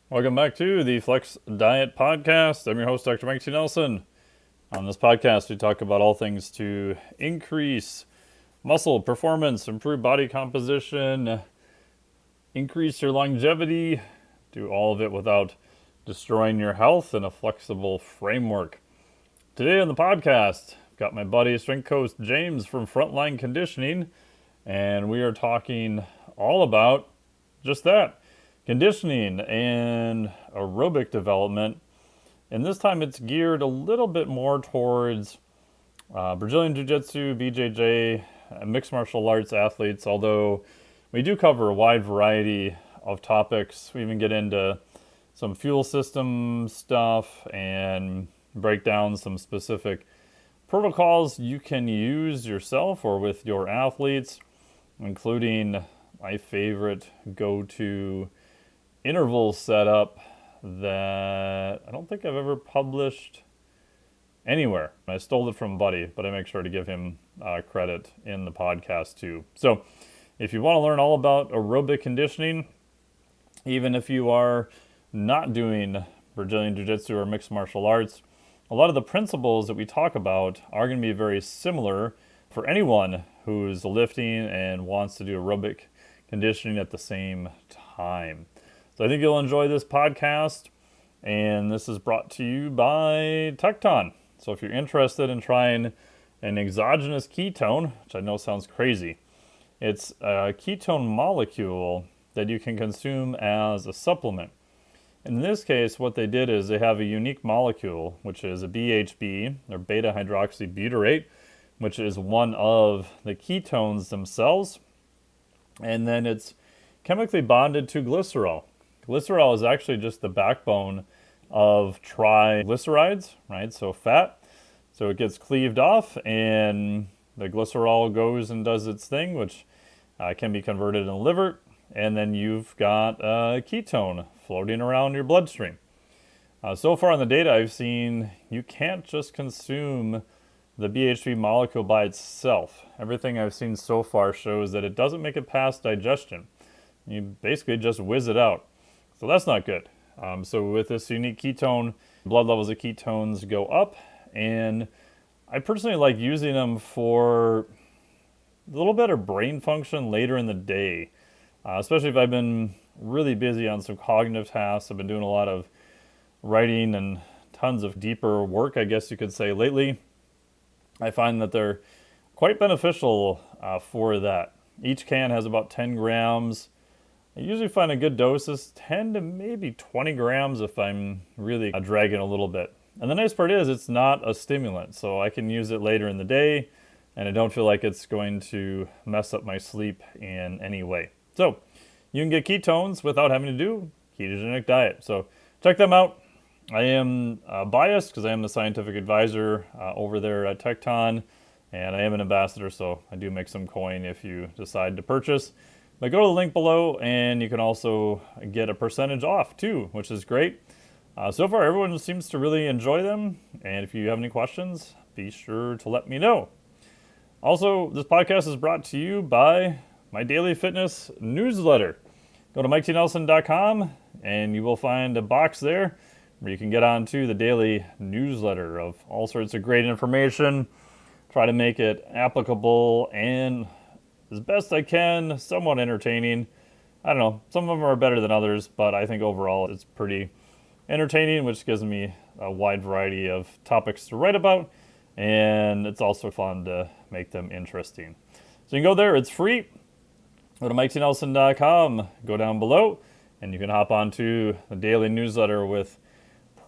Welcome back to the Flex Diet Podcast. I'm your host, Dr. Mike T. Nelson. On this podcast, we talk about all things to increase muscle performance, improve body composition, increase your longevity, do all of it without destroying your health in a flexible framework. Today on the podcast, I've got my buddy, Strength Coach James from Frontline Conditioning, and we are talking all about just that. Conditioning and aerobic development, and this time it's geared a little bit more towards Brazilian Jiu-Jitsu, BJJ, mixed martial arts athletes, although we do cover a wide variety of topics. We even get into some fuel system stuff and break down some specific protocols you can use yourself or with your athletes, including my favorite go-to interval setup that I don't think I've ever published anywhere. I stole it from a buddy, but I make sure to give him credit in the podcast too. So if you want to learn all about aerobic conditioning, even if you are not doing Brazilian Jiu-Jitsu or mixed martial arts, a lot of the principles that we talk about are going to be very similar for anyone who's lifting and wants to do aerobic conditioning at the same time. So I think you'll enjoy this podcast, and this is brought to you by Tecton. So if you're interested in trying an exogenous ketone, which I know sounds crazy, it's a ketone molecule that you can consume as a supplement. In this case, what they did is they have a unique molecule, which is a BHB, or beta hydroxybutyrate, which is one of the ketones themselves, and then it's chemically bonded to glycerol. Glycerol is actually just the backbone of triglycerides, right? So fat. So it gets cleaved off and the glycerol goes and does its thing, which can be converted in the liver. And then you've got a ketone floating around your bloodstream. So far in the data I've seen, you can't just consume the BHB molecule by itself. Everything I've seen so far shows that it doesn't make it past digestion. You basically just whiz it out. So that's not good. So with this unique ketone, blood levels of ketones go up, and I personally like using them for a little better brain function later in the day, especially if I've been really busy on some cognitive tasks. I've been doing a lot of writing and tons of deeper work, I guess you could say, lately. I find that they're quite beneficial for that. Each can has about 10 grams. I usually find a good dose is 10 to maybe 20 grams if I'm really dragging a little bit. And the nice part is it's not a stimulant, so I can use it later in the day, and I don't feel like it's going to mess up my sleep in any way. So you can get ketones without having to do ketogenic diet. So check them out. I am biased because I am the scientific advisor over there at Tecton, and I am an ambassador, so I do make some coin if you decide to purchase. But go to the link below, and you can also get a percentage off too, which is great. So far, everyone seems to really enjoy them. And if you have any questions, be sure to let me know. Also, this podcast is brought to you by my daily fitness newsletter. Go to MikeTNelson.com, and you will find a box there where you can get onto the daily newsletter of all sorts of great information. Try to make it applicable and as best I can, somewhat entertaining. I don't know, some of them are better than others, but I think overall it's pretty entertaining, which gives me a wide variety of topics to write about, and it's also fun to make them interesting. So you can go there, it's free. Go to MikeTNelson.com, go down below, and you can hop onto the daily newsletter with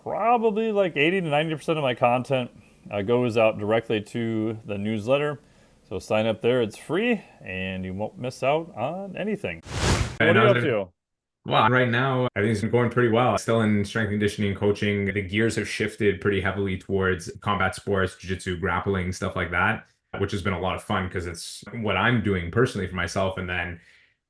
probably like 80 to 90% of my content goes out directly to the newsletter. So sign up there, it's free, and you won't miss out on anything. What are you up to? Well, right now, everything's been going pretty well. Still in strength conditioning coaching. The gears have shifted pretty heavily towards combat sports, jiu-jitsu, grappling, stuff like that, which has been a lot of fun because it's what I'm doing personally for myself. And then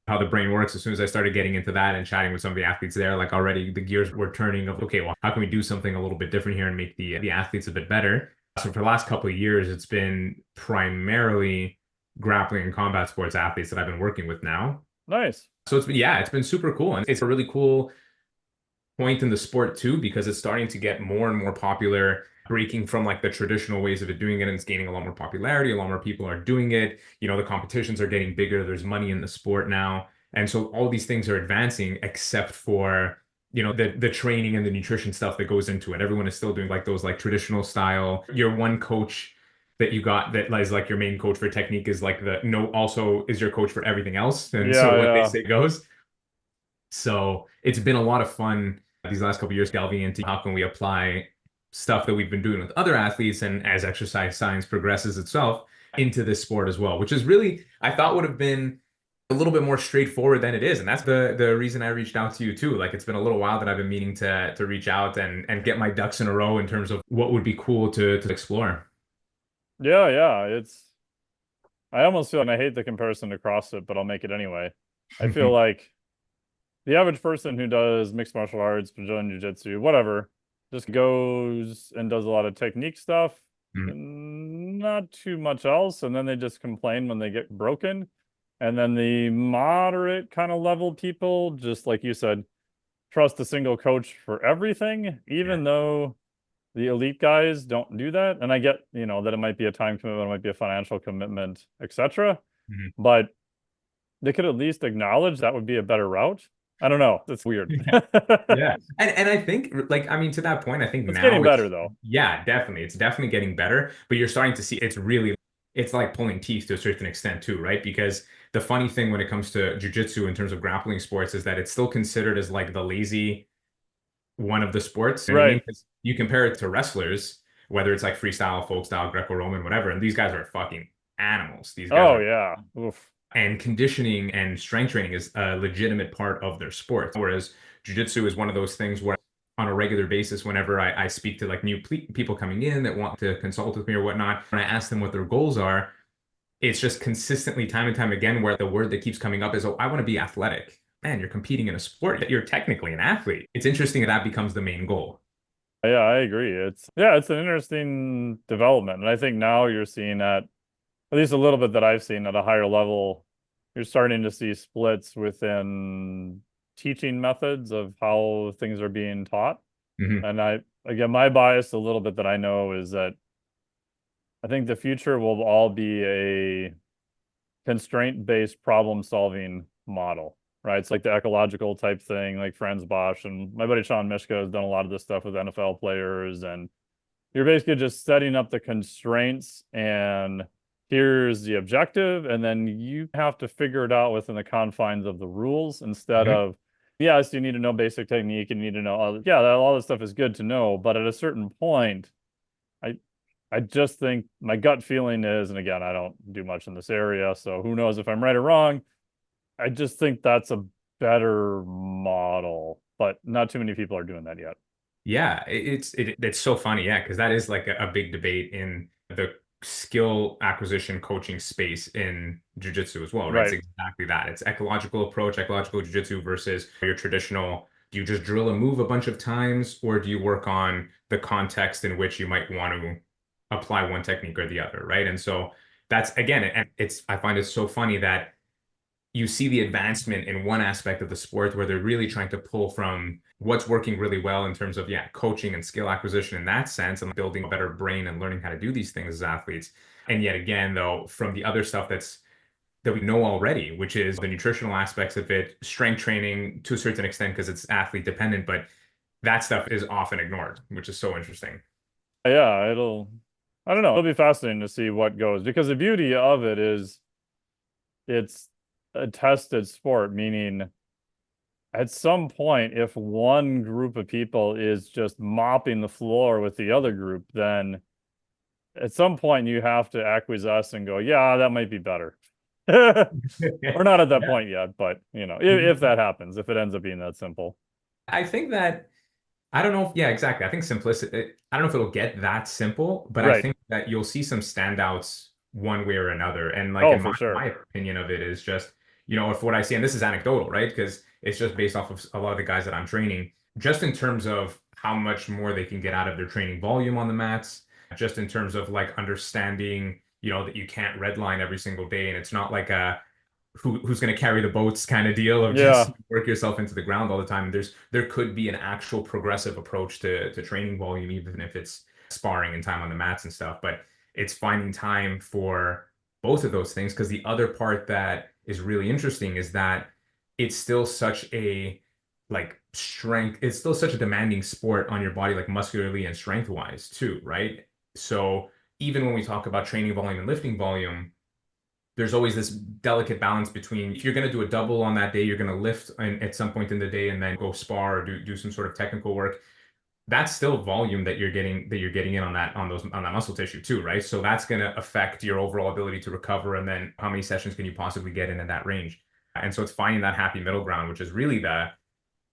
how the brain works, as soon as I started getting into that and chatting with some of the athletes there, like already the gears were turning of, okay, well, how can we do something a little bit different here and make the athletes a bit better? So for the last couple of years, it's been primarily grappling and combat sports athletes that I've been working with now. Nice. So it's been super cool. And it's a really cool point in the sport too, because it's starting to get more and more popular, breaking from like the traditional ways of it doing it, and it's gaining a lot more popularity. A lot more people are doing it. The competitions are getting bigger. There's money in the sport now. And so all these things are advancing except for, the training and the nutrition stuff that goes into it. Everyone is still doing like those like traditional style. Your one coach that you got that is like your main coach for technique is like the no also is your coach for everything else. And Yeah, so what they yeah. say goes. So it's been a lot of fun these last couple of years delving into how can we apply stuff that we've been doing with other athletes and as exercise science progresses itself into this sport as well, which is really I thought would have been a little bit more straightforward than it is. And that's the reason I reached out to you too. Like it's been a little while that I've been meaning to reach out and get my ducks in a row in terms of what would be cool to explore. Yeah, yeah. I almost feel, and I hate the comparison to CrossFit, but I'll make it anyway. I feel like the average person who does mixed martial arts, Brazilian Jiu-Jitsu, whatever, just goes and does a lot of technique stuff, and not too much else, and then they just complain when they get broken. And then the moderate kind of level people, just like you said, trust a single coach for everything, Yeah. even though the elite guys don't do that. And I get, that it might be a time commitment, it might be a financial commitment, etc. Mhm. But they could at least acknowledge that would be a better route. I don't know. It's weird. Yeah. And I think like I mean to that point, I think It's getting now better it's though. yeah, definitely. It's definitely getting better, but you're starting to see it's like pulling teeth to a certain extent too, right? Because the funny thing when it comes to jiu-jitsu in terms of grappling sports is that it's still considered as like the lazy one of the sports. You know what I mean? Right. Because you compare it to wrestlers, whether it's like freestyle, folk style, Greco-Roman, whatever, and these guys are fucking animals. These guys Oh are yeah. Oof. and conditioning and strength training is a legitimate part of their sport. Whereas jujitsu is one of those things where on a regular basis, whenever I speak to like new people coming in that want to consult with me or whatnot, when I ask them what their goals are, it's just consistently time and time again where the word that keeps coming up is, oh, I want to be athletic. Man, you're competing in a sport. You're technically an athlete. It's interesting that that becomes the main goal. Yeah, I agree. It's an interesting development. And I think now you're seeing at least a little bit that I've seen at a higher level, you're starting to see splits within teaching methods of how things are being taught. Mhm. And again, my bias a little bit that I know is that I think the future will all be a constraint-based problem-solving model, right? It's like the ecological type thing, like Franz Bosch, and my buddy Sean Mishka has done a lot of this stuff with NFL players, and you're basically just setting up the constraints and here's the objective, and then you have to figure it out within the confines of the rules instead Mhm. of, yes, you need to know basic technique and you need to know, all this stuff is good to know, but at a certain point, I I just think my gut feeling is, and again, I don't do much in this area, so who knows if I'm right or wrong. I just think that's a better model, but not too many people are doing that yet. Yeah, it's so funny, yeah, because that is like a big debate in the skill acquisition coaching space in jujitsu as well, right? It's Right. exactly that. It's ecological approach, ecological jujitsu versus your traditional. Do you just drill a move a bunch of times, or do you work on the context in which you might want to apply one technique or the other, right? And so that's again, and it's I find it so funny that you see the advancement in one aspect of the sport where they're really trying to pull from what's working really well in terms of coaching and skill acquisition in that sense and building a better brain and learning how to do these things as athletes. And yet again though from the other stuff that we know already, which is the nutritional aspects of it, strength training to a certain extent because it's athlete dependent, but that stuff is often ignored, which is so interesting. Yeah, I don't know, it'll be fascinating to see what goes because the beauty of it is it's a tested sport, meaning at some point, if one group of people is just mopping the floor with the other group, then at some point you have to acquiesce and go, yeah, that might be better. We're not at that Yeah. point yet, but if that happens, if it ends up being that simple. I think that I don't know if, yeah, exactly. I think simplicity, I don't know if it'll get that simple, but I Right. think that you'll see some standouts one way or another. And like Oh, in for my sure. opinion of it is just, if what I see, and this is anecdotal, right? Because it's just based off of a lot of the guys that I'm training, just in terms of how much more they can get out of their training volume on the mats, just in terms of like understanding, that you can't redline every single day. And it's not like a who's going to carry the boats kind of deal of just Yeah. work yourself into the ground all the time. There could be an actual progressive approach to training volume, even if it's sparring and time on the mats and stuff. But it's finding time for both of those things, because the other part that is really interesting is that it's still such a like strength, it's still such a demanding sport on your body, like muscularly and strength wise too, right? So even when we talk about training volume and lifting volume, there's always this delicate balance between, if you're going to do a double on that day, you're going to lift at some point in the day and then go spar or do some sort of technical work. That's still volume that you're getting in on that muscle tissue too, right? So that's going to affect your overall ability to recover, and then how many sessions can you possibly get in that range. And so it's finding that happy middle ground, which is really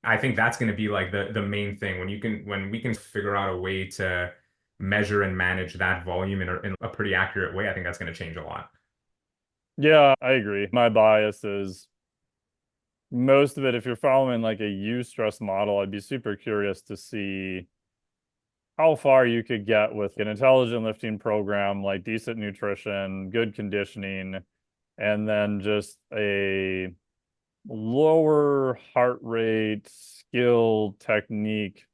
I think that's going to be like the main thing when we can figure out a way to measure and manage that volume in a pretty accurate way. I think that's going to change a lot. Yeah, I agree. My bias is most of it, if you're following like a eustress model, I'd be super curious to see how far you could get with an intelligent lifting program, like decent nutrition, good conditioning, and then just a lower heart rate, skill, technique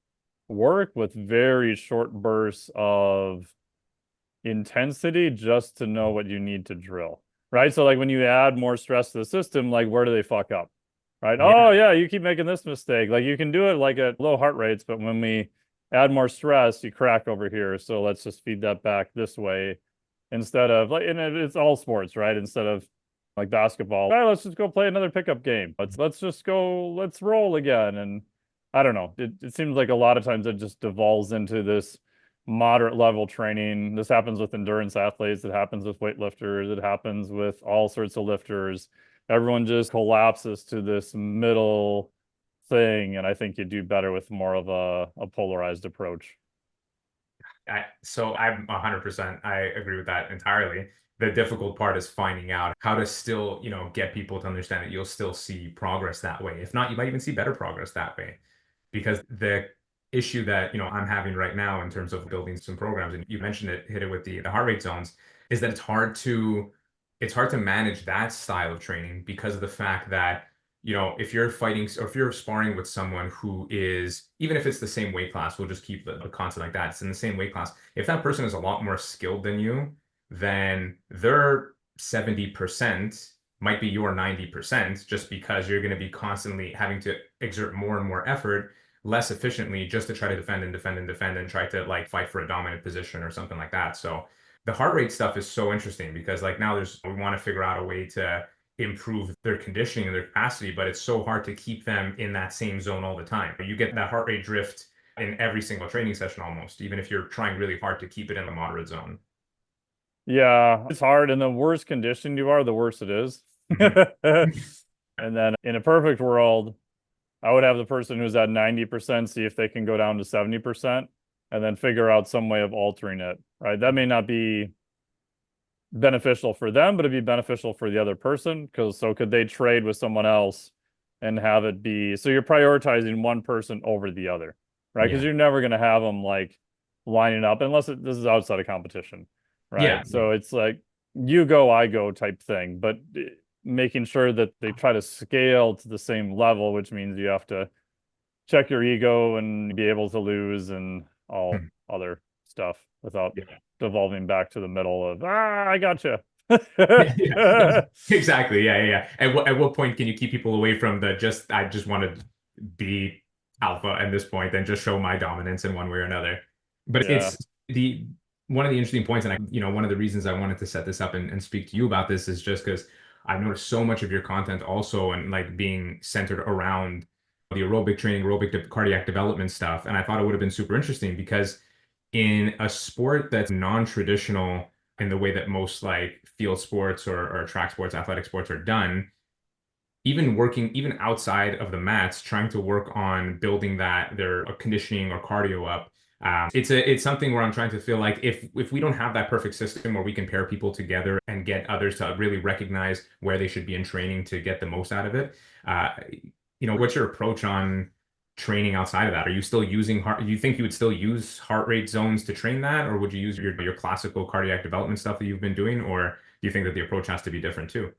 work with very short bursts of intensity just to know what you need to drill, right? So like when you add more stress to the system, like where do they fuck up, right? Yeah. Oh yeah, you keep making this mistake. Like you can do it like at low heart rates, but when we add more stress, you crack over here. So let's just feed that back this way instead of like, and it's all sports, right? Instead of like basketball, all right, let's just go play another pickup game. Let's just go, let's roll again. And I don't know. It seems like a lot of times it just devolves into this moderate level training. This happens with endurance athletes. It happens with weightlifters. It happens with all sorts of lifters. Everyone just collapses to this middle thing. And I think you do better with more of a polarized approach. So I'm 100%, I agree with that entirely. The difficult part is finding out how to still, get people to understand that you'll still see progress that way. If not, you might even see better progress that way. Because the issue that, I'm having right now in terms of building some programs, and you mentioned it, hit it with the heart rate zones, is that it's hard to manage that style of training because of the fact that if you're fighting or if you're sparring with someone who is, even if it's the same weight class, we'll just keep the constant like that. It's in the same weight class. If that person is a lot more skilled than you, then their 70% might be your 90%, just because you're going to be constantly having to exert more and more effort less efficiently just to try to defend and defend and defend and try to like fight for a dominant position or something like that. So the heart rate stuff is so interesting because like now we want to figure out a way to improve their conditioning and their capacity, but it's so hard to keep them in that same zone all the time. You get that heart rate drift in every single training session almost, even if you're trying really hard to keep it in the moderate zone. Yeah, it's hard. And the worse conditioned you are, the worse it is. Mhm. And then in a perfect world, I would have the person who's at 90% see if they can go down to 70% and then figure out some way of altering it, right? That may not be beneficial for them, but it'd be beneficial for the other person. So could they trade with someone else and have it be, so you're prioritizing one person over the other, right? Because Yeah. you're never going to have them like lining up unless this is outside of competition, Yeah. right? So it's like you go, I go type thing, but making sure that they try to scale to the same level, which means you have to check your ego and be able to lose and all Mhm. other stuff without Yeah. devolving back to the middle of I gotcha. Yeah. Exactly. Yeah, yeah, yeah. At what point can you keep people away from I just want to be alpha at this point and just show my dominance in one way or another. But Yeah. it's the one of the interesting points, and one of the reasons I wanted to set this up and speak to you about this is just because I've noticed so much of your content also and like being centered around the aerobic training, cardiac development stuff. And I thought it would have been super interesting because in a sport that's non-traditional in the way that most like field sports or track sports, athletic sports are done, even outside of the mats, trying to work on building their conditioning or cardio up. It's something where I'm trying to feel like if we don't have that perfect system where we can pair people together and get others to really recognize where they should be in training to get the most out of it, what's your approach on training outside of that? Are you still using heart? You think you would still use heart rate zones to train that, or would you use your classical cardiac development stuff that you've been doing, or do you think that the approach has to be different too?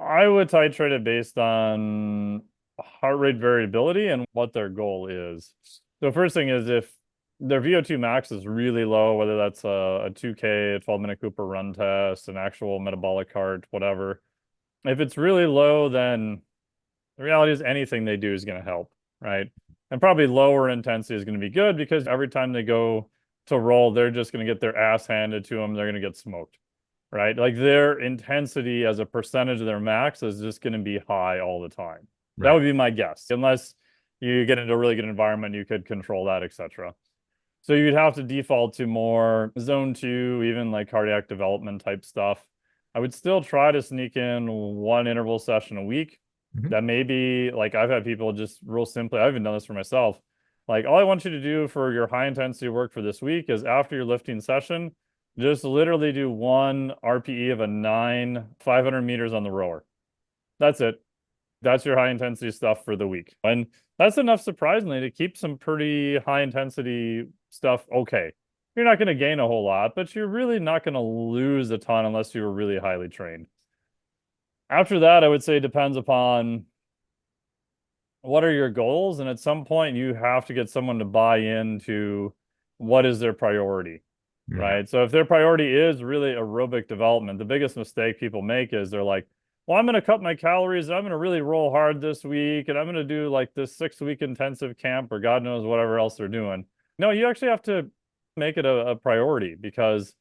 I would titrate it based on heart rate variability and what their goal is. So first thing is if their VO2 max is really low, whether that's a 2K, a 12-minute Cooper run test, an actual metabolic cart, whatever. If it's really low, then the reality is anything they do is going to help, right? And probably lower intensity is going to be good because every time they go to roll, they're just going to get their ass handed to them. They're going to get smoked, right? Like their intensity as a percentage of their max is just going to be high all the time. That Right. would be my guess, unless you get into a really good environment, you could control that, etc. So you'd have to default to more zone two, even like cardiac development type stuff. I would still try to sneak in one interval session a week. Mhm. That may be like I've had people just real simply, I've even done this for myself. Like all I want you to do for your high intensity work for this week is after your lifting session, just literally do one RPE of a 500 meters on the rower. That's it. That's your high intensity stuff for the week. And that's enough, surprisingly, to keep some pretty high intensity stuff okay. You're not going to gain a whole lot, but you're really not going to lose a ton unless you were really highly trained. After that, I would say depends upon what are your goals. And at some point, you have to get someone to buy into what is their priority, Yeah. right? So if their priority is really aerobic development, the biggest mistake people make is they're like, well, I'm going to cut my calories. I'm going to really roll hard this week. And I'm going to do like this 6-week intensive camp or God knows whatever else they're doing. No, you actually have to make it a priority because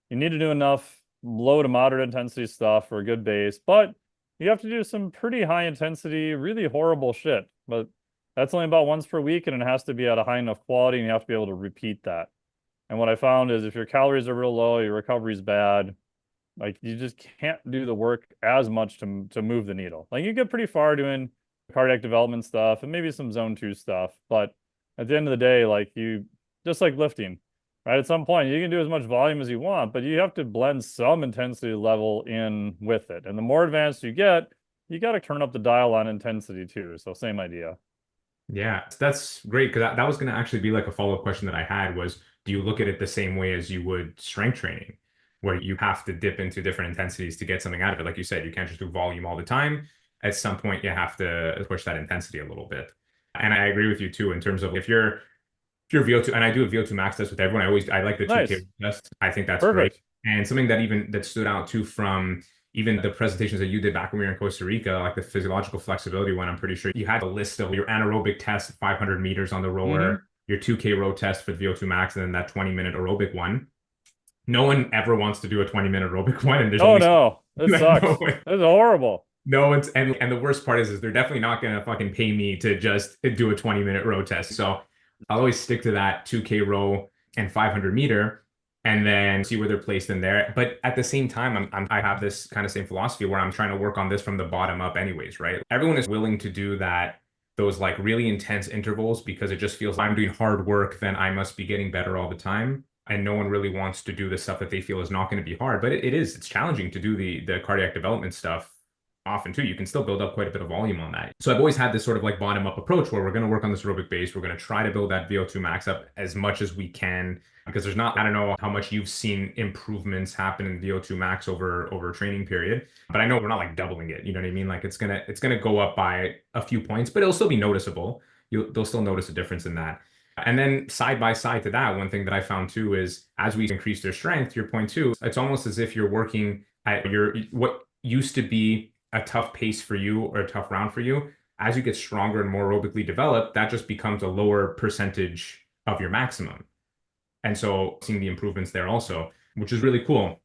you need to do enough low to moderate intensity stuff for a good base, but you have to do some pretty high intensity, really horrible shit. But that's only about once per week, and it has to be at a high enough quality, and you have to be able to repeat that. And what I found is if your calories are real low, your recovery's bad, like you just can't do the work as much to move the needle. Like you get pretty far doing cardiac development stuff and maybe some zone two stuff, but at the end of the day, like you just like lifting, right? At some point, you can do as much volume as you want, but you have to blend some intensity level in with it. And the more advanced you get, you got to turn up the dial on intensity too. So same idea. Yeah, that's great because that was going to actually be like a follow-up question that I had was, do you look at it the same way as you would strength training, where you have to dip into different intensities to get something out of it? Like you said, you can't just do volume all the time. At some point, you have to push that intensity a little bit. And I agree with you too in terms of if you're VO2, and I do a VO2 max test with everyone. I like the 2K Nice. test. I think that's great. Perfect. And something that stood out too from even the presentations that you did back when we were in Costa Rica, like the physiological flexibility one, I'm pretty sure you had a list of your anaerobic test, 500 meters on the Mm-hmm. rower, your 2K row test for the VO2 max, and then that 20-minute aerobic one. No one ever wants to do a 20-minute aerobic one, and there's Oh only no, it no sucks. one. It's horrible. No one's and the worst part is they're definitely not gonna fucking pay me to just do a 20-minute row test. So I'll always stick to that 2K row and 500 meter and then see where they're placed in there. But at the same time, I have this kind of same philosophy where I'm trying to work on this from the bottom up anyways, right? Everyone is willing to do that, those like really intense intervals because it just feels like I'm doing hard work, then I must be getting better all the time. And no one really wants to do the stuff that they feel is not going to be hard. But it's challenging to do the cardiac development stuff often too. You can still build up quite a bit of volume on that. So I've always had this sort of like bottom up approach where we're going to work on this aerobic base. We're going to try to build that VO2 max up as much as we can because there's not, I don't know how much you've seen improvements happen in VO2 max over a training period, but I know we're not like doubling it. You know what I mean? Like it's gonna go up by a few points, but it'll still be noticeable. They'll still notice a difference in that. And then side by side to that, one thing that I found too is as we increase their strength, to your point too, it's almost as if you're working at your what used to be a tough pace for you or a tough round for you. As you get stronger and more aerobically developed, that just becomes a lower percentage of your maximum. And so seeing the improvements there also, which is really cool.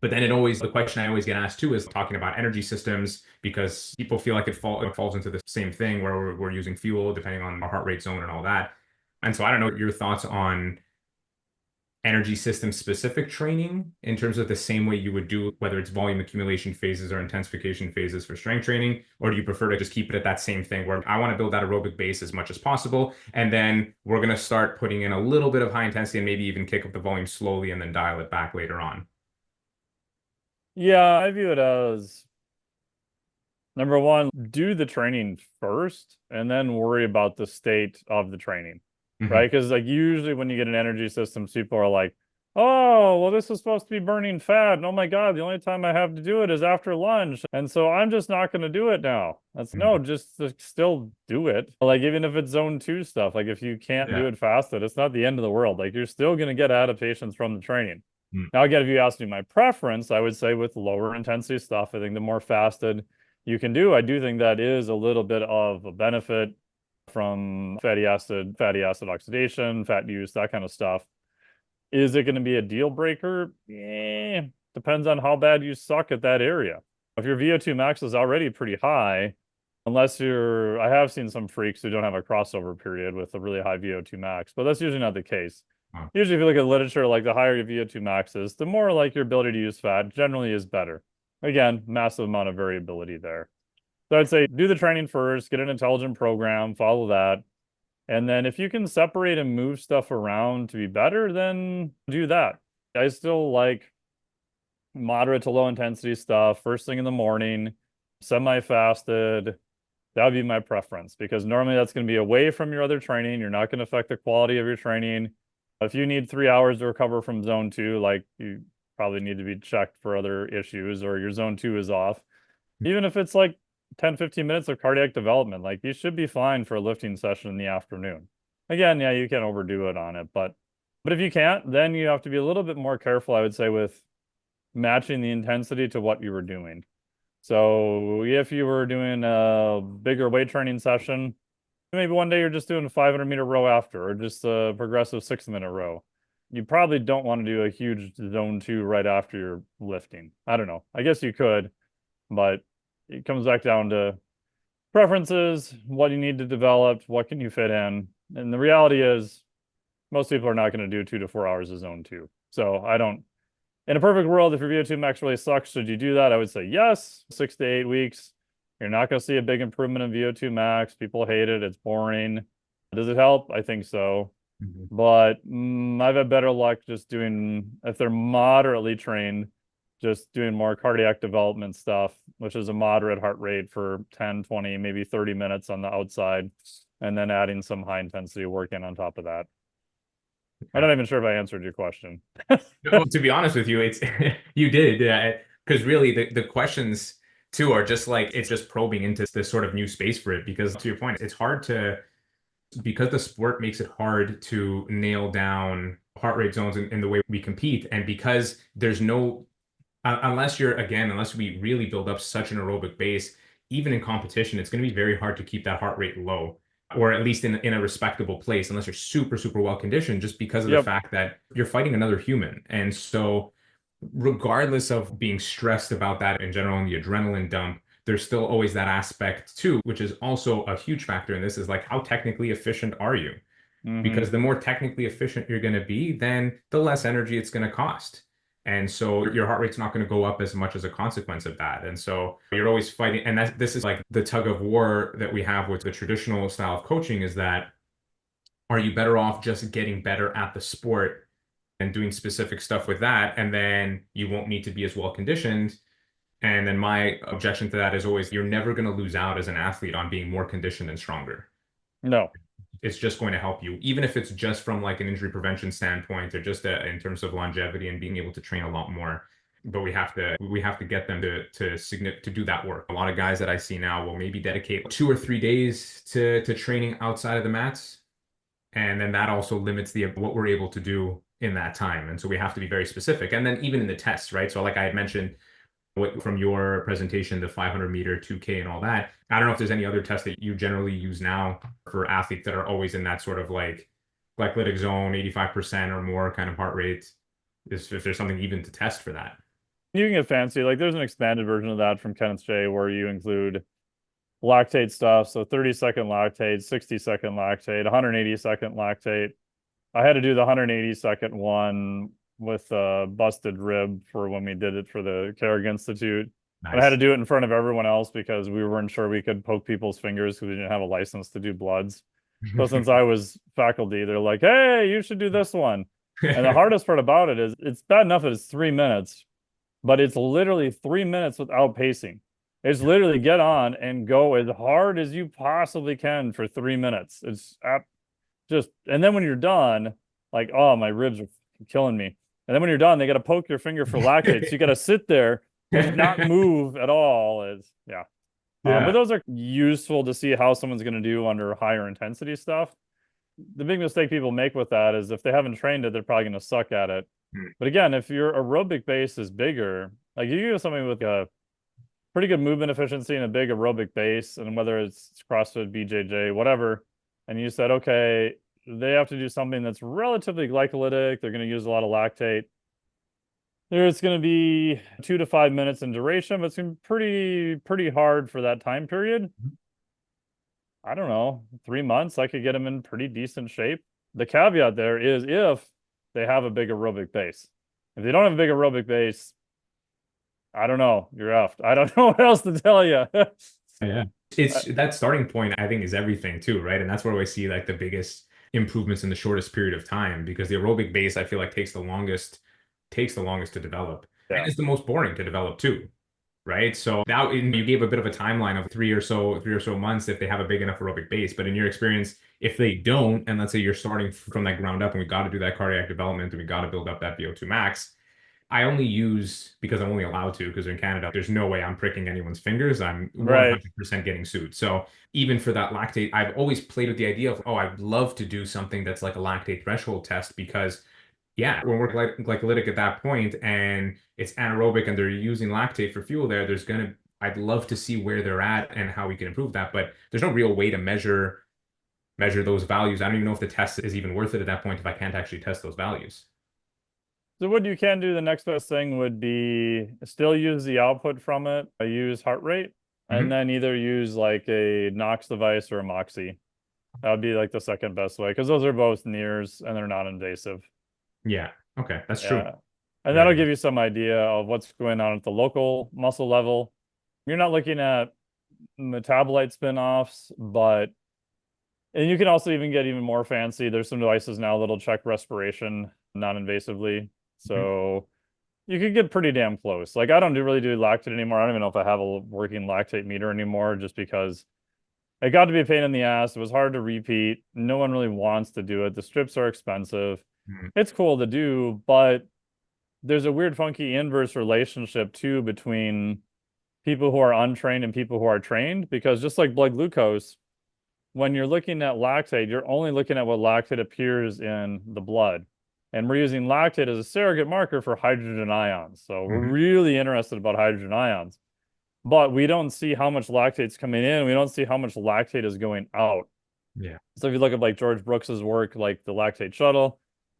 But then the question I always get asked too is talking about energy systems because people feel like it falls into the same thing where we're using fuel depending on our heart rate zone and all that. And so I don't know your thoughts on energy system specific training in terms of the same way you would do whether it's volume accumulation phases or intensification phases for strength training, or do you prefer to just keep it at that same thing where I want to build that aerobic base as much as possible and then we're going to start putting in a little bit of high intensity and maybe even kick up the volume slowly and then dial it back later on? Yeah, I view it as number one, do the training first and then worry about the state of the training, Hmm. right? Because like usually when you get an energy system, people are like, oh, well, this is supposed to be burning fat. And oh my God, the only time I have to do it is after lunch. And so I'm just not going to do it now. That's no, Mhm. just to still do it. Like, even if it's zone two stuff, like if you can't Yeah. do it fasted, it's not the end of the world. Like, you're still going to get adaptations from the training. Mm. Now, again, if you ask me my preference, I would say with lower intensity stuff, I think the more fasted you can do, I do think that is a little bit of a benefit from fatty acid oxidation, fat use, that kind of stuff. Is it going to be a deal breaker? Depends on how bad you suck at that area. If your VO2 max is already pretty high, unless I have seen some freaks who don't have a crossover period with a really high VO2 max, but that's usually not the case. Wow. Usually, if you look at literature, like the higher your VO2 max is, the more like your ability to use fat generally is better. Again, massive amount of variability there. So I'd say do the training first, get an intelligent program, follow that. And then if you can separate and move stuff around to be better, then do that. I still like moderate to low intensity stuff first thing in the morning, semi-fasted. That would be my preference because normally that's going to be away from your other training. You're not going to affect the quality of your training. If you need 3 hours to recover from zone two, like you probably need to be checked for other issues or your zone two is off. Even if it's like 10, 15 minutes of cardiac development, like you should be fine for a lifting session in the afternoon. Again, yeah, you can overdo it on it, but if you can't, then you have to be a little bit more careful, I would say, with matching the intensity to what you were doing. So if you were doing a bigger weight training session, maybe one day you're just doing a 500-meter row after, or just a progressive 6-minute row. You probably don't want to do a huge zone two right after you're lifting. I don't know. I guess you could, but it comes back down to preferences, what you need to develop, what can you fit in. And the reality is most people are not going to do 2 to 4 hours of zone two. So I don't, in a perfect world, if your VO2 max really sucks, should you do that? I would say yes, 6 to 8 weeks. You're not going to see a big improvement in VO2 max. People hate it. It's boring. Does it help? I think so. Mhm. But I've had better luck just doing, if they're moderately trained, just doing more cardiac development stuff, which is a moderate heart rate for 10, 20, maybe 30 minutes on the outside, and then adding some high intensity work in on top of that. I'm Okay. not even sure if I answered your question. No, to be honest with you, it's you did, because really the questions too are just like it's just probing into this sort of new space for it. Because to your point, it's hard to because the sport makes it hard to nail down heart rate zones in the way we compete, and because there's no unless we really build up such an aerobic base, even in competition, it's going to be very hard to keep that heart rate low, or at least in a respectable place, unless you're super, super well conditioned, just because of the Yep. fact that you're fighting another human. And so, regardless of being stressed about that in general and the adrenaline dump, there's still always that aspect too, which is also a huge factor in this is like, how technically efficient are you? Mm-hmm. Because the more technically efficient you're going to be, then the less energy it's going to cost. And so your heart rate's not going to go up as much as a consequence of that. And so you're always fighting. And this is like the tug of war that we have with the traditional style of coaching is that are you better off just getting better at the sport and doing specific stuff with that? And then you won't need to be as well conditioned. And then my objection to that is always you're never going to lose out as an athlete on being more conditioned and stronger. No. It's just going to help you, even if it's just from like an injury prevention standpoint or just in terms of longevity and being able to train a lot more. But we have to get them to do that work. A lot of guys that I see now will maybe dedicate 2 or 3 days to training outside of the mats, and then that also limits the what we're able to do in that time. And so we have to be very specific. And then even in the tests, right? So like I had mentioned, from your presentation, the 500-meter, 2K, and all that. I don't know if there's any other tests that you generally use now for athletes that are always in that sort of like glycolytic zone, 85% or more kind of heart rate. If there's something even to test for that. You can get fancy. Like there's an expanded version of that from Kenneth Shea where you include lactate stuff. So 30-second lactate, 60-second lactate, 180-second lactate. I had to do the 180-second one with a busted rib for when we did it for the Carrick Institute. And I had to Nice. do it in front of everyone else because we weren't sure we could poke people's fingers because we didn't have a license to do bloods. So since I was faculty, they're like, hey, you should do this one. And the hardest part about it is it's bad enough that it's 3 minutes, but it's literally 3 minutes without pacing. It's literally get on and go as hard as you possibly can for 3 minutes. It's just, and then when you're done, like, oh, my ribs are killing me. And then when you're done, they got to poke your finger for lactate. So you got to sit there and not move at all. Yeah. But Yeah. those are useful to see how someone's going to do under higher intensity stuff. The big mistake people make with that is if they haven't trained it, they're probably going to suck at it. Mm. But again, if your aerobic base is bigger, like you give somebody with a pretty good movement efficiency and a big aerobic base, and whether it's CrossFit, BJJ, whatever, and you said, okay, they have to do something that's relatively glycolytic, they're going to use a lot of lactate. There's going to be 2 to 5 minutes in duration, but it's going to be pretty hard for that time period. I don't know, 3 months, I could get them in pretty decent shape. The caveat there is if they have a big aerobic base. If they don't have a big aerobic base, I don't know, you're effed. I don't know what else to tell you. Yeah. It's that starting point, I think, is everything too, right? And that's where I see like the biggest improvements in the shortest period of time, because the aerobic base, I feel like, takes the longest to develop. And Yeah. it's the most boring to develop too, right? So now you gave a bit of a timeline of 3 or so months if they have a big enough aerobic base. But in your experience, if they don't, and let's say you're starting from that ground up and we got to do that cardiac development and we got to build up that VO2 max, I only use, because I'm only allowed to, because in Canada, there's no way I'm pricking anyone's fingers. I'm Right. 100% getting sued. So even for that lactate, I've always played with the idea of, oh, I'd love to do something that's like a lactate threshold test, because yeah, when we're glycolytic at that point and it's anaerobic and they're using lactate for fuel there, I'd love to see where they're at and how we can improve that. But there's no real way to measure those values. I don't even know if the test is even worth it at that point if I can't actually test those values. So what you can do, the next best thing would be still use the output from it. I use heart rate, and Mhm. then either use like a Knox device or a Moxie. That would be like the second best way, because those are both nears and they're not invasive. Yeah. Okay. That's true. Yeah. And Yeah. that'll give you some idea of what's going on at the local muscle level. You're not looking at metabolite spin-offs, and you can also even get even more fancy. There's some devices now that'll check respiration non-invasively. Mhm. So you could get pretty damn close. Like I don't really do lactate anymore. I don't even know if I have a working lactate meter anymore, just because it got to be a pain in the ass. It was hard to repeat. No one really wants to do it. The strips are expensive. Mhm. It's cool to do, but there's a weird, funky inverse relationship too between people who are untrained and people who are trained, because just like blood glucose, when you're looking at lactate, you're only looking at what lactate appears in the blood. And we're using lactate as a surrogate marker for hydrogen ions. So we're Mhm. really interested about hydrogen ions. But we don't see how much lactate's coming in. We don't see how much lactate is going out. Yeah. So if you look at like George Brooks's work, like the lactate shuttle,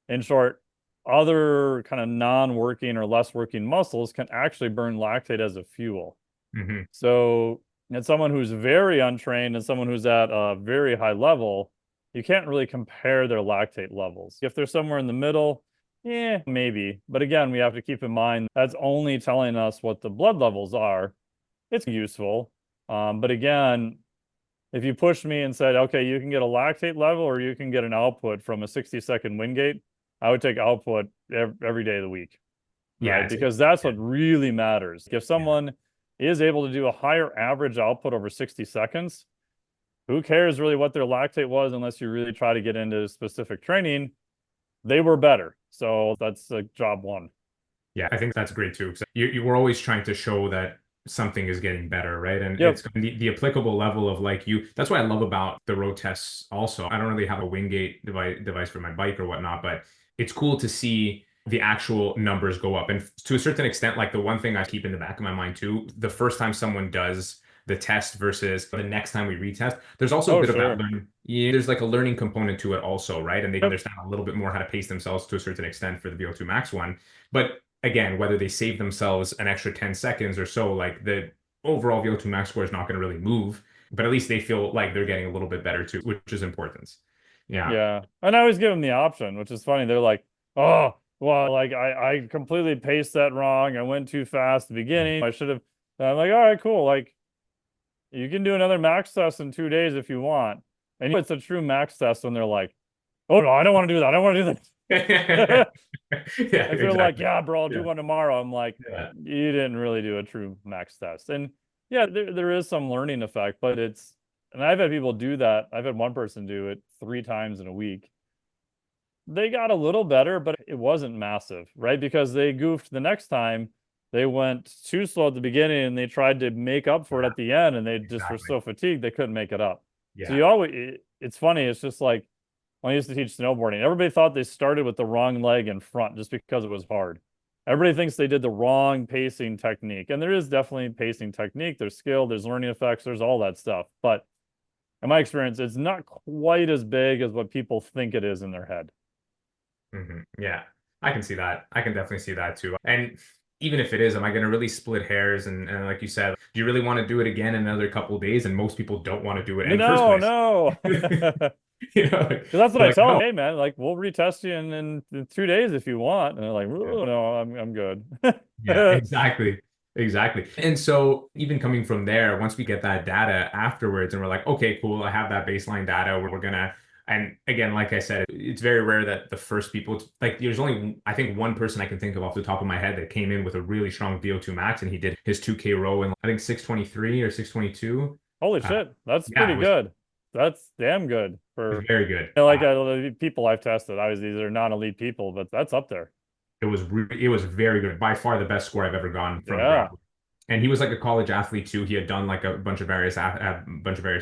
in short, other kind of non-working or less working muscles can actually burn lactate as a fuel. Hmm. So and someone who's very untrained and someone who's at a very high level, you can't really compare their lactate levels. If they're somewhere in the middle, yeah, maybe. But again, we have to keep in mind that's only telling us what the blood levels are. It's useful. But again, if you pushed me and said, okay, you can get a lactate level or you can get an output from a 60-second Wingate, I would take output every day of the week, Yeah. right? Because that's Yeah. what really matters. If Yeah. someone is able to do a higher average output over 60 seconds, who cares really what their lactate was unless you really try to get into specific training? They were better. So that's like job one. Yeah, I think that's great too. 'Cause you were always trying to show that something is getting better, right? And Yep. it's the applicable level of like that's what I love about the road tests also. I don't really have a Wingate device for my bike or whatnot, but it's cool to see the actual numbers go up. And to a certain extent, like the one thing I keep in the back of my mind too, the first time someone does the test versus the next time we retest, there's also a Oh, bit of that sure. learning. Yeah, there's like a learning component to it also, right? And they Yep. understand a little bit more how to pace themselves to a certain extent for the VO2 max one. But again, whether they save themselves an extra 10 seconds or so, like the overall VO2 max score is not going to really move, but at least they feel like they're getting a little bit better too, which is important. Yeah. Yeah. And I always give them the option, which is funny. They're like, oh, well, like I completely paced that wrong. I went too fast at the beginning. I should have. And I'm like, all right, cool. Like you can do another max test in 2 days if you want. And it's a true max test when they're like, oh no, I don't want to do that. I don't want to do Yeah, that. If they're like, exactly. yeah, bro, I'll do Yeah. one tomorrow. I'm like, Yeah. you didn't really do a true max test. And yeah, there is some learning effect, but and I've had people do that. I've had one person do it 3 times in a week. They got a little better, but it wasn't massive, right? Because they goofed the next time. They went too slow at the beginning and they tried to make up for it Yeah, at the end and they just were exactly. so fatigued they couldn't make it up. So Yeah. you always, it's funny, it's just like when I used to teach snowboarding, everybody thought they started with the wrong leg in front just because it was hard. Everybody thinks they did the wrong pacing technique. And there is definitely pacing technique, there's skill, there's learning effects, there's all that stuff. But in my experience, it's not quite as big as what people think it is in their head. Yeah, I can see that. I can definitely see that too. And even if it is, am I going to really split hairs? And like you said, do you really want to do it again in another couple of days? And most people don't want to do it in the first No, place. no. You know, Because that's what they're I like, tell them. no. Hey, man, like we'll retest you in 2 days if you want. And they're like, Yeah. oh, no, I'm good. Yeah, exactly. Exactly. And so even coming from there, once we get that data afterwards and we're like, okay, cool, I have that baseline data. We're gonna, and again, like I said, it's very rare that the first people, it's like there's only, I think one person I can think of off the top of my head that came in with a really strong VO2 max and he did his 2K row in I think 623 or 622. Holy Uh, shit, that's yeah, pretty good. That's damn good it was for very good. like people I've tested. Obviously, these are non-elite people, but that's up there. It was very good. By far the best score I've ever gotten from Yeah. grappling. And he was like a college athlete too. He had done like a bunch of various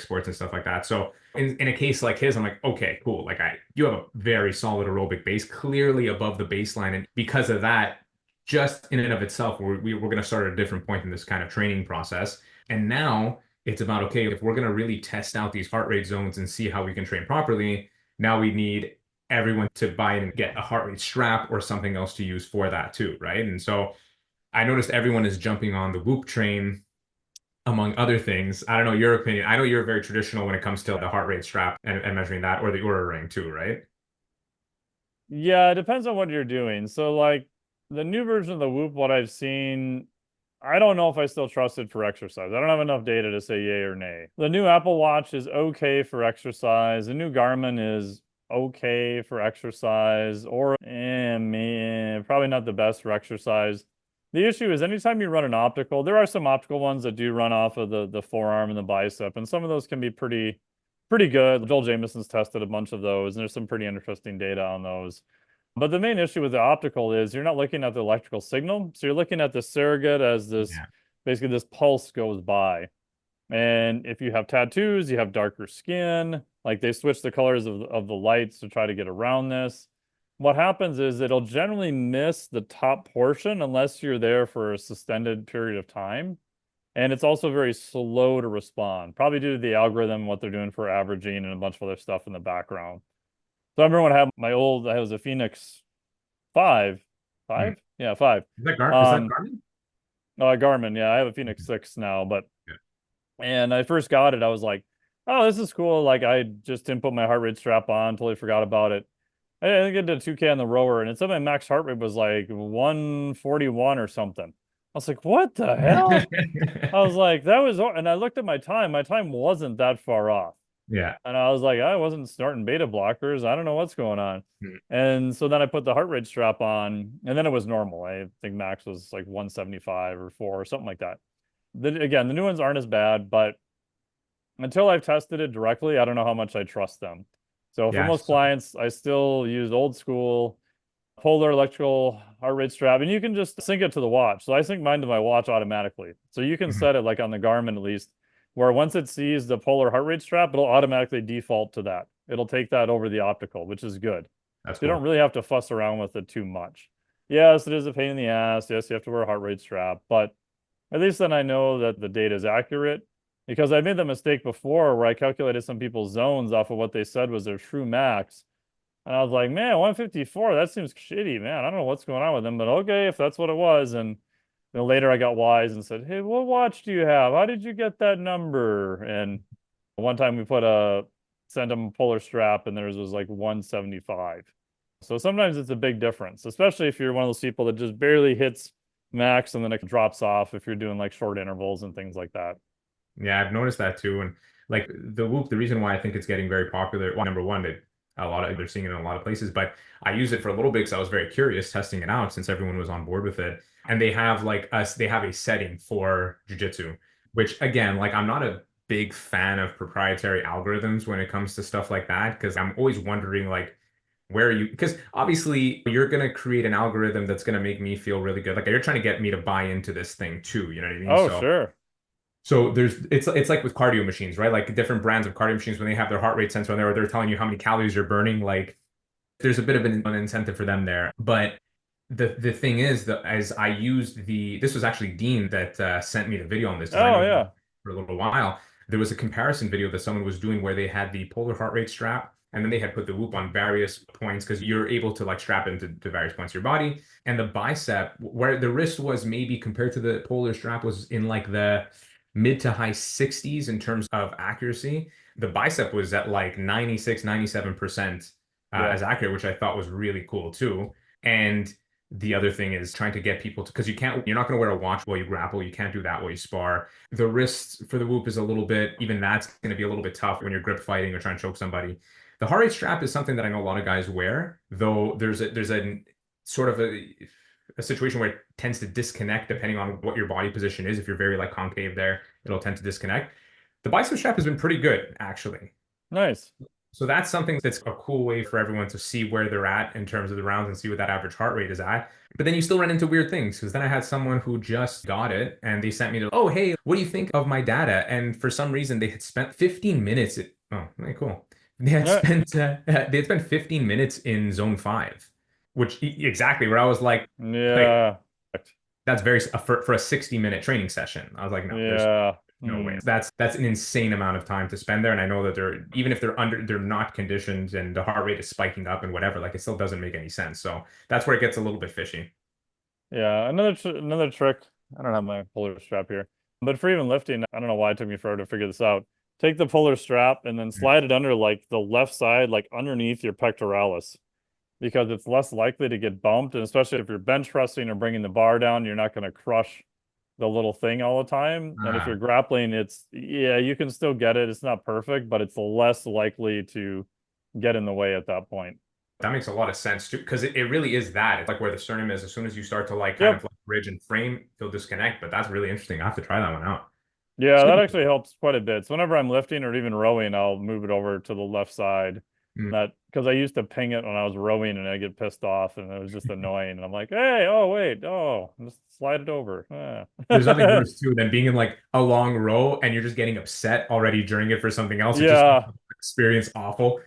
sports and stuff like that. So in a case like his, I'm like, okay, cool. Like you have a very solid aerobic base, clearly above the baseline. And because of that, just in and of itself, we're going to start at a different point in this kind of training process. And now it's about, okay, if we're going to really test out these heart rate zones and see how we can train properly, now we need everyone to buy in and get a heart rate strap or something else to use for that too, right? And so I noticed everyone is jumping on the Whoop train, among other things. I don't know your opinion. I know you're very traditional when it comes to the heart rate strap and measuring that, or the Oura ring too, right? Yeah, it depends on what you're doing. So like the new version of the Whoop, what I've seen, I don't know if I still trust it for exercise. I don't have enough data to say yay or nay. The new Apple Watch is okay for exercise. The new Garmin is okay for exercise, or probably not the best for exercise. The issue is anytime you run an optical, there are some optical ones that do run off of the forearm and the bicep, and some of those can be pretty good. Joel Jamieson's tested a bunch of those, and there's some pretty interesting data on those. But the main issue with the optical is you're not looking at the electrical signal. So you're looking at the surrogate as this Yeah. basically this pulse goes by. And if you have tattoos, you have darker skin, like they switch the colors of the lights to try to get around this. What happens is it'll generally miss the top portion unless you're there for a suspended period of time. And it's also very slow to respond, probably due to the algorithm, what they're doing for averaging and a bunch of other stuff in the background. So I remember when I had I was a Phoenix 5. Hmm. 5? Yeah, 5. Is that Um, Garmin? Garmin, yeah, I have a Phoenix Mhm. 6 now, but Yeah. and I first got it, I was like, oh, this is cool. Like I just didn't put my heart rate strap on, totally forgot about it. I think I did a 2K on the rower, and it said my max heart rate was like 141 or something. I was like, what the hell? I was like, that was, and I looked at my time. My time wasn't that far off. Yeah. And I was like, I wasn't snorting beta blockers. I don't know what's going on. Hmm. And so then I put the heart rate strap on, and then it was normal. I think max was like 175 or 4 or something like that. Again, the new ones aren't as bad, but until I've tested it directly, I don't know how much I trust them. So for Yeah. most So, clients, I still use old school polar electrical heart rate strap, and you can just sync it to the watch. So I sync mine to my watch automatically. So you can mhm. set it like on the Garmin at least, where once it sees the polar heart rate strap, it'll automatically default to that. It'll take that over the optical, which is good. That's So you don't cool. really have to fuss around with it too much. Yes, it is a pain in the ass. Yes, you have to wear a heart rate strap, but at least then I know that the data is accurate because I made the mistake before where I calculated some people's zones off of what they said was their true max. And I was like, man, 154, that seems shitty, man. I don't know what's going on with them, but okay, if that's what it was. And then later I got wise and said, hey, what watch do you have? How did you get that number? And one time we sent them a polar strap and theirs was like 175. So sometimes it's a big difference, especially if you're one of those people that just barely hits max and then it drops off if you're doing like short intervals and things like that. Yeah, I've noticed that too. And like the Whoop, the reason why I think it's getting very popular, well, number one, that a lot of they're seeing it in a lot of places, but I used it for a little bit because I was very curious testing it out since everyone was on board with it. And they have like us, they have a setting for jujitsu, which again, like I'm not a big fan of proprietary algorithms when it comes to stuff like that because I'm always wondering like Where are you? Because obviously you're going to create an algorithm that's going to make me feel really good. Like you're trying to get me to buy into this thing too. You know what I mean? Oh, So sure. it's like with cardio machines, right? Like different brands of cardio machines when they have their heart rate sensor on there, or they're telling you how many calories you're burning. Like there's a bit of an incentive for them there. But the thing is that as I used this was actually Dean that sent me the video on this because I Oh, know him yeah. for a little while. There was a comparison video that someone was doing where they had the polar heart rate strap and then they had put the whoop on various points because you're able to like strap into to various points of your body. And the bicep, where the wrist was maybe compared to the polar strap, was in like the mid to high 60s in terms of accuracy. The bicep was at like 96, 97% Yeah. as accurate, which I thought was really cool too. And the other thing is trying to get people to, because you're not going to wear a watch while you grapple. You can't do that while you spar. The wrist for the whoop is a little bit, even that's going to be a little bit tough when you're grip fighting or trying to choke somebody. The heart rate strap is something that I know a lot of guys wear, though there's a sort of a situation where it tends to disconnect depending on what your body position is. If you're very like concave there, it'll tend to disconnect. The bicep strap has been pretty good, actually. Nice. So that's something that's a cool way for everyone to see where they're at in terms of the rounds and see what that average heart rate is at. But then you still run into weird things because then I had someone who just got it and they sent me oh, hey, what do you think of my data? And for some reason they had spent 15 minutes. Oh, very cool. They had Yeah. spent they had spent 15 minutes in zone five, which exactly where I was like Yeah. that's very for a 60-minute training session. I was like, no, there's Yeah. no way. Hmm. That's an insane amount of time to spend there. And I know that they're even if they're not conditioned and the heart rate is spiking up and whatever, like it still doesn't make any sense. So that's where it gets a little bit fishy. Yeah. Another trick. I don't have my puller strap here, but for even lifting, I don't know why it took me forever to figure this out. Take the puller strap and then slide it under like the left side, like underneath your pectoralis, because it's less likely to get bumped. And especially if you're bench pressing or bringing the bar down, you're not going to crush the little thing all the time. And if you're Ah, grappling, yeah, you can still get it. It's not perfect, but it's less likely to get in the way at that point. that makes a lot of sense too, because it really is that. It's like where the sternum is. As soon as you start to like kind Yep. of like bridge and frame, they'll disconnect. But that's really interesting. I have to try that one out. Yeah, that Super actually helps quite a bit. So whenever I'm lifting or even rowing, I'll move it over to the left side. cool. That because I used to ping it when I was rowing and I get pissed off and it was just annoying. And I'm like, hey, oh wait, oh, just slide it over. There's nothing worse too than being in like a long row and you're just getting upset already during it for something else. It just makes Yeah, the experience awful.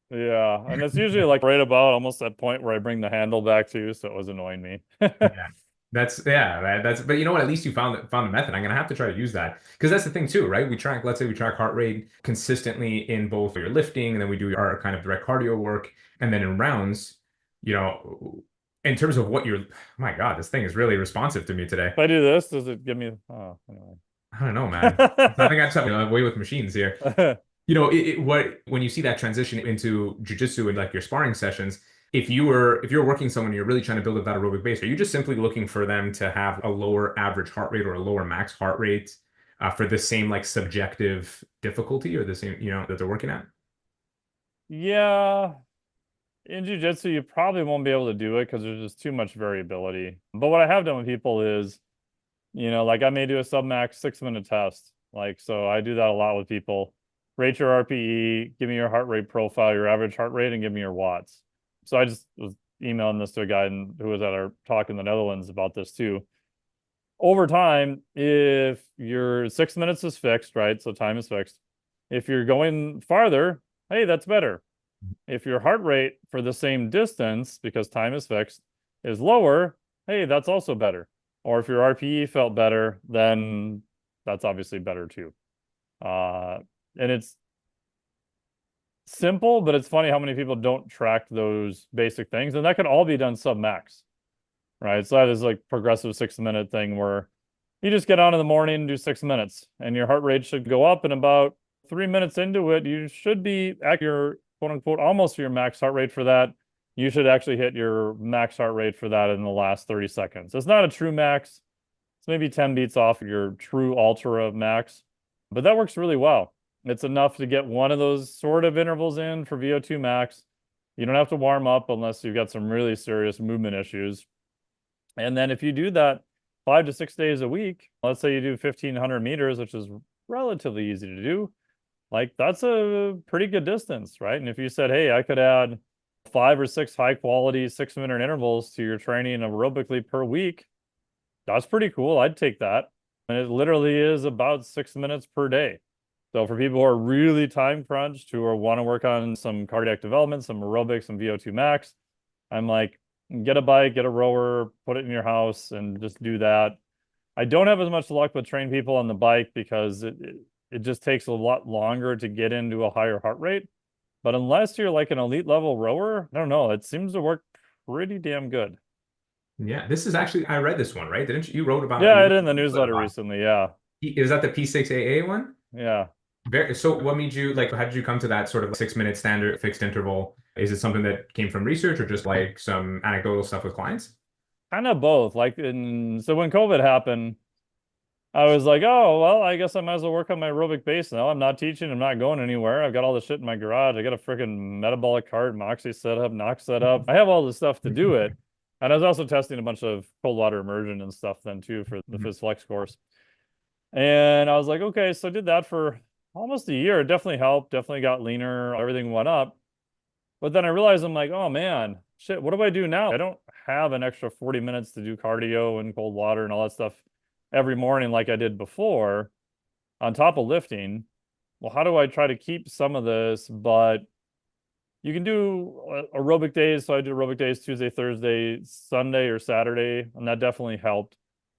yeah. And it's usually like right about almost that point where I bring the handle back to, so it was annoying me. Yeah. That's but you know what? At least you found the method. I'm gonna have to try to use that because that's the thing too, right? Let's say we track heart rate consistently in both your lifting and then we do our kind of direct cardio work. And then in rounds, you know, in terms of what you're, my God, this thing is really responsive to me today. If I do this, does it give me anyway. I don't know, man. I think I just have a way with machines here. You know, what when you see that transition into jujitsu and like your sparring sessions, if you're working someone, you're really trying to build up that aerobic base. Are you just simply looking for them to have a lower average heart rate or a lower max heart rate for the same like subjective difficulty or the same, that they're working at? Yeah, in jiu-jitsu, you probably won't be able to do it because there's just too much variability. But what I have done with people is, like I may do a sub-max 6-minute test. Like, so I do that a lot with people. Rate your RPE, give me your heart rate profile, your average heart rate, and give me your watts. So I just was emailing this to a guy who was at our talk in the Netherlands about this too. Over time, if your 6 minutes is fixed, right? So time is fixed. If you're going farther, hey, that's better. If your heart rate for the same distance, because time is fixed, is lower, hey, that's also better. Or if your RPE felt better, then that's obviously better too. And it's simple, but it's funny how many people don't track those basic things. And that could all be done sub-max, right? So that is like progressive 6-minute thing where you just get on in the morning and do 6 minutes and your heart rate should go up. And about 3 minutes into it, you should be at your quote unquote almost your max heart rate for that. You should actually hit your max heart rate for that in the last 30 seconds. It's not a true max. It's maybe 10 beats off your true ultra max, but that works really well. It's enough to get one of those sort of intervals in for VO2 max. You don't have to warm up unless you've got some really serious movement issues. And then if you do that 5 to 6 days a week, let's say you do 1,500 meters, which is relatively easy to do, like that's a pretty good distance, right? And if you said, hey, I could add 5 or 6 high quality 6-minute intervals to your training aerobically per week, that's pretty cool. I'd take that. And it literally is about 6 minutes per day. So for people who are really time crunched, who want to work on some cardiac development, some aerobics, some VO2 max, I'm like, get a bike, get a rower, put it in your house, and just do that. I don't have as much luck with train people on the bike because it just takes a lot longer to get into a higher heart rate. But unless you're like an elite level rower, I don't know, it seems to work pretty damn good. Yeah, this is actually, I read this one, right? Didn't you wrote about Yeah, you I wrote did in the about newsletter recently. Yeah. is that the P6AA one? Yeah. So what made you like how did you come to that sort of 6 minute standard fixed interval? Is it something that came from research or just like some anecdotal stuff with clients? Kind of both. So when COVID happened, I was like, oh, well, I guess I might as well work on my aerobic base now. I'm not teaching. I'm not going anywhere. I've got all the shit in my garage. I got a freaking metabolic cart, Moxie set up, Nox set up. I have all the stuff to do it. And I was also testing a bunch of cold water immersion and stuff then too for the Phys Flex course. And I was like, okay, so I did that for almost a year. It definitely helped, definitely got leaner, everything went up. But then I realized I'm like, oh man, shit, what do I do now? I don't have an extra 40 minutes to do cardio and cold water and all that stuff every morning like I did before, on top of lifting. Well, how do I try to keep some of this? But you can do aerobic days. So I do aerobic days Tuesday, Thursday, Sunday, or Saturday, and that definitely helped.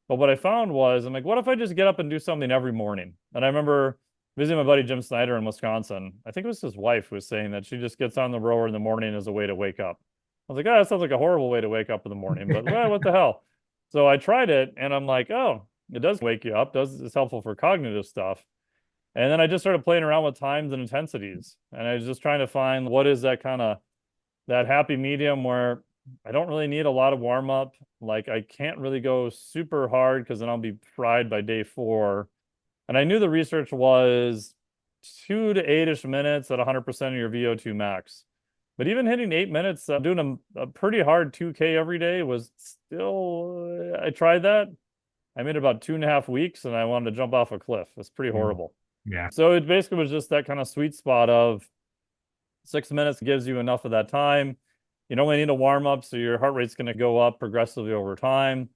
But what I found was, I'm like, what if I just get up and do something every morning? And I remember visiting my buddy Jim Snyder in Wisconsin. I think it was his wife who was saying that she just gets on the rower in the morning as a way to wake up. I was like, oh, that sounds like a horrible way to wake up in the morning, but well, what the hell? So I tried it and I'm like, oh, it does wake you up, it's helpful for cognitive stuff. And then I just started playing around with times and intensities. And I was just trying to find what is that kind of that happy medium where I don't really need a lot of warm up. Like I can't really go super hard because then I'll be fried by day 4. And I knew the research was 2 to 8-ish minutes at 100% of your VO2 max. But even hitting 8 minutes, doing a pretty hard 2K every day was still, I tried that. I made about 2.5 weeks and I wanted to jump off a cliff. It's pretty horrible. Yeah. So it basically was just that kind of sweet spot of 6 minutes gives you enough of that time. You don't really need a warm up, so your heart rate's going to go up progressively over time.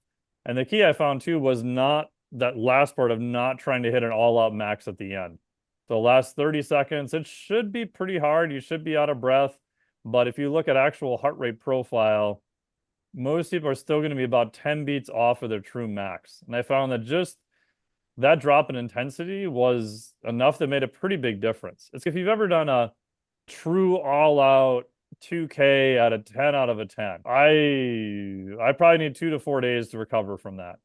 And the key I found too was not that last part of not trying to hit an all-out max at the end. So last 30 seconds, it should be pretty hard. You should be out of breath. But if you look at actual heart rate profile, most people are still going to be about 10 beats off of their true max. And I found that just that drop in intensity was enough that made a pretty big difference. It's if you've ever done a true all-out 2K at a 10 out of a 10. I probably need 2 to 4 days to recover from that.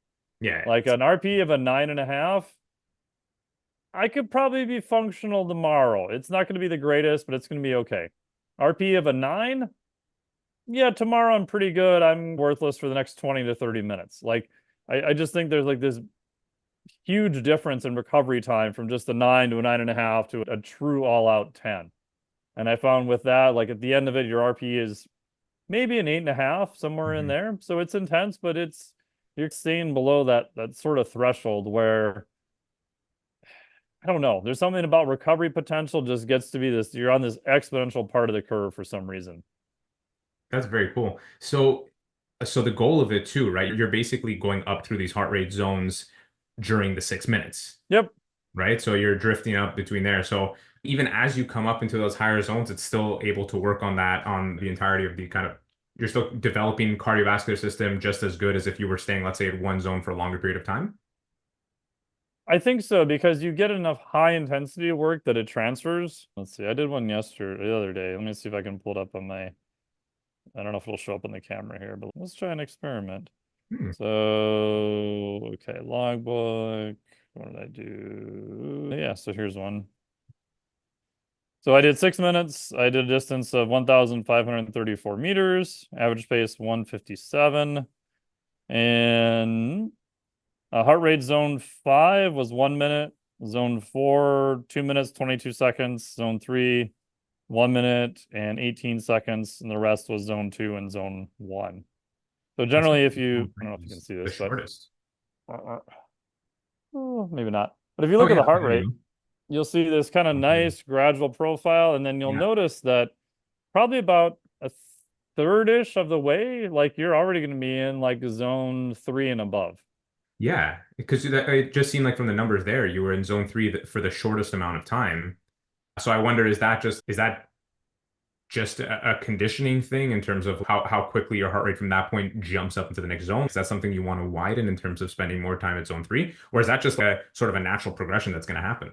Yeah. Like an RP of a 9.5, I could probably be functional tomorrow. It's not going to be the greatest, but it's going to be okay. RP of a 9, yeah, tomorrow I'm pretty good. I'm worthless for the next 20 to 30 minutes. Like, I just think there's like this huge difference in recovery time from just a 9 to a 9.5 to a true all-out 10. And I found with that, like at the end of it, your RP is maybe an 8.5, somewhere in there. So it's intense, but you're staying below that sort of threshold where I don't know. There's something about recovery potential just gets to be this, you're on this exponential part of the curve for some reason. That's very cool. So the goal of it too, right? You're basically going up through these heart rate zones during the 6 minutes. Yep. Right? So you're drifting up between there. So even as you come up into those higher zones, it's still able to work on that on the entirety of the kind of, you're still developing cardiovascular system just as good as if you were staying, let's say, in one zone for a longer period of time. I think so, because you get enough high intensity work that it transfers. Let's see, I did one the other day. Let me see if I can pull it up on my, I don't know if it'll show up on the camera here, but let's try an experiment. So, okay, logbook. What did I do? Yeah, so here's one. So I did 6 minutes. I did a distance of 1,534 meters, average pace 157. And heart rate zone 5 was 1 minute. Zone 4, 2 minutes, 22 seconds. Zone 3, 1 minute and 18 seconds. And the rest was zone 2 and zone 1. So generally, if you, I don't know if you can see this, the shortest. Maybe not. But if you look at the heart rate, you you'll see this kind of nice gradual profile. And then you'll notice that probably about a third-ish of the way, like you're already going to be in like zone 3 and above. Yeah, because it just seemed like from the numbers there, you were in zone three for the shortest amount of time. So I wonder, is that just a conditioning thing in terms of how quickly your heart rate from that point jumps up into the next zone? Is that something you want to widen in terms of spending more time at zone three? Or is that just a sort of a natural progression that's going to happen?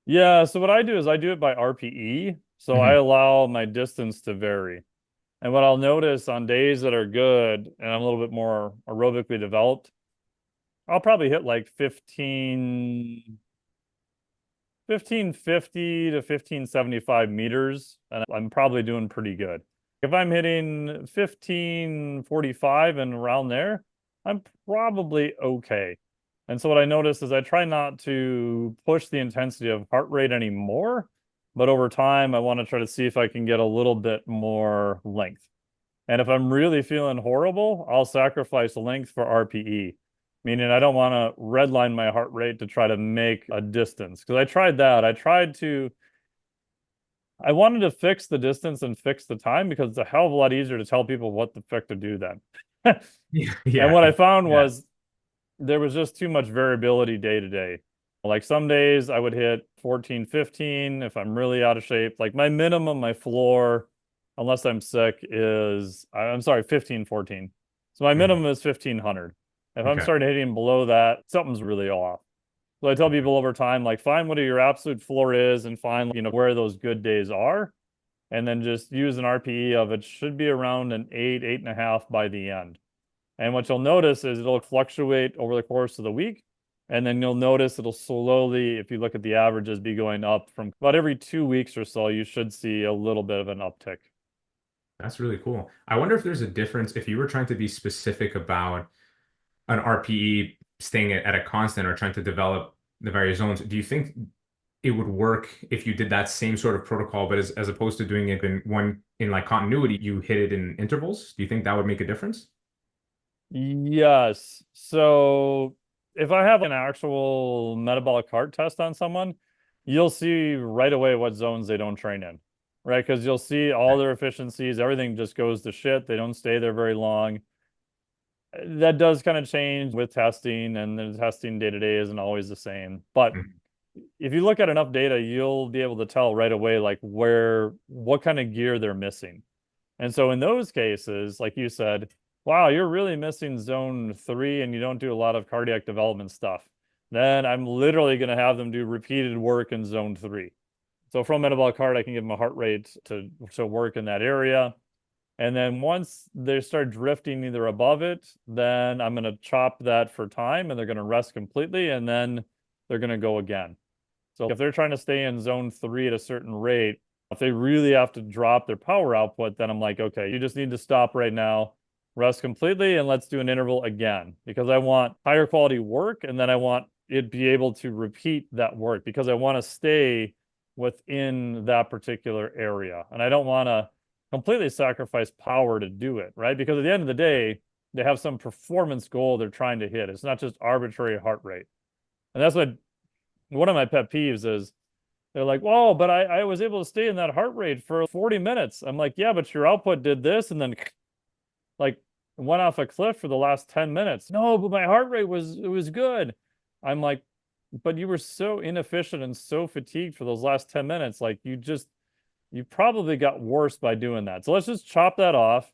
Yeah, so what I do is I do it by RPE. So I Hmm. allow my distance to vary. And what I'll notice on days that are good and I'm a little bit more aerobically developed, I'll probably hit like 1550 to 1575 meters, and I'm probably doing pretty good. If I'm hitting 1545 and around there, I'm probably okay. And so what I notice is I try not to push the intensity of heart rate anymore, but over time, I want to try to see if I can get a little bit more length. And if I'm really feeling horrible, I'll sacrifice length for RPE, meaning I don't want to redline my heart rate to try to make a distance. Because I tried that. I wanted to fix the distance and fix the time because it's a hell of a lot easier to tell people what the fuck to do then. Yeah, And yeah, what I found yeah. was there was just too much variability day to day. Like some days I would hit 14, 15 if I'm really out of shape. Like my minimum, my floor, unless I'm sick, I'm sorry, 15, 14. So my Mhm. minimum is 1500. If I'm Okay. starting hitting below that, something's really off. So I tell Okay. people over time, like find what your absolute floor is and find, where those good days are. And then just use an RPE of it should be around an 8, 8.5 by the end. And what you'll notice is it'll fluctuate over the course of the week. And then you'll notice it'll slowly, if you look at the averages, be going up from about every 2 weeks or so, you should see a little bit of an uptick. That's really cool. I wonder if there's a difference if you were trying to be specific about an RPE staying at a constant or trying to develop the various zones. Do you think it would work if you did that same sort of protocol, but as opposed to doing it in like continuity, you hit it in intervals? Do you think that would make a difference? Yes. So if I have an actual metabolic heart test on someone, you'll see right away what zones they don't train in, right? Because you'll see all their efficiencies, everything just goes to shit. They don't stay there very long. That does kind of change with testing, and the testing day to day isn't always the same. But Mhm. if you look at enough data, you'll be able to tell right away, like what kind of gear they're missing. And so in those cases, like you said, wow, you're really missing zone 3 and you don't do a lot of cardiac development stuff. Then I'm literally going to have them do repeated work in zone 3. So from metabolic heart, I can give them a heart rate to work in that area. And then once they start drifting either above it, then I'm going to chop that for time and they're going to rest completely and then they're going to go again. So if they're trying to stay in zone 3 at a certain rate, if they really have to drop their power output, then I'm like, okay, you just need to stop right now, rest completely, and let's do an interval again because I want higher quality work and then I want it be able to repeat that work because I want to stay within that particular area. And I don't want to completely sacrifice power to do it, right? Because at the end of the day, they have some performance goal they're trying to hit. It's not just arbitrary heart rate. And that's what one of my pet peeves is they're like, whoa, but I was able to stay in that heart rate for 40 minutes. I'm like, yeah, but your output did this and then like went off a cliff for the last 10 minutes. No, but my heart rate was good. I'm like, but you were so inefficient and so fatigued for those last 10 minutes. Like you probably got worse by doing that. So let's just chop that off.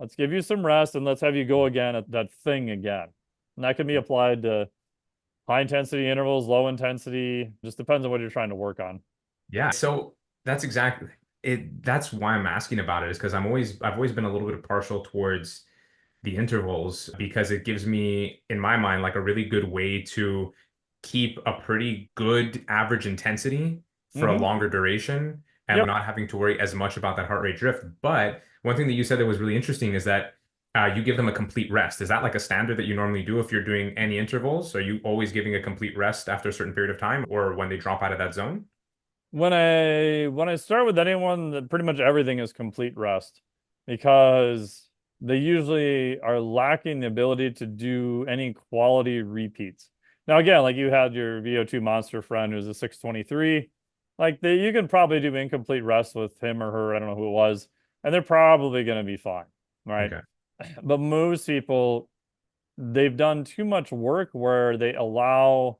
Let's give you some rest and let's have you go again at that thing again. And that can be applied to high intensity intervals, low intensity, just depends on what you're trying to work on. Yeah. So that's exactly it. That's why I'm asking about it is because I've always been a little bit partial towards the intervals because it gives me, in my mind, like a really good way to keep a pretty good average intensity for a Mm-hmm. longer duration and Yep. not having to worry as much about that heart rate drift. But one thing that you said that was really interesting is that you give them a complete rest. Is that like a standard that you normally do if you're doing any intervals? Are you always giving a complete rest after a certain period of time or when they drop out of that zone? When I start with anyone, pretty much everything is complete rest because they usually are lacking the ability to do any quality repeats. Now, again, like you had your VO2 monster friend who's a 623, like you can probably do incomplete rest with him or her, I don't know who it was, and they're probably going to be fine, right? Okay. But most people, they've done too much work where they allow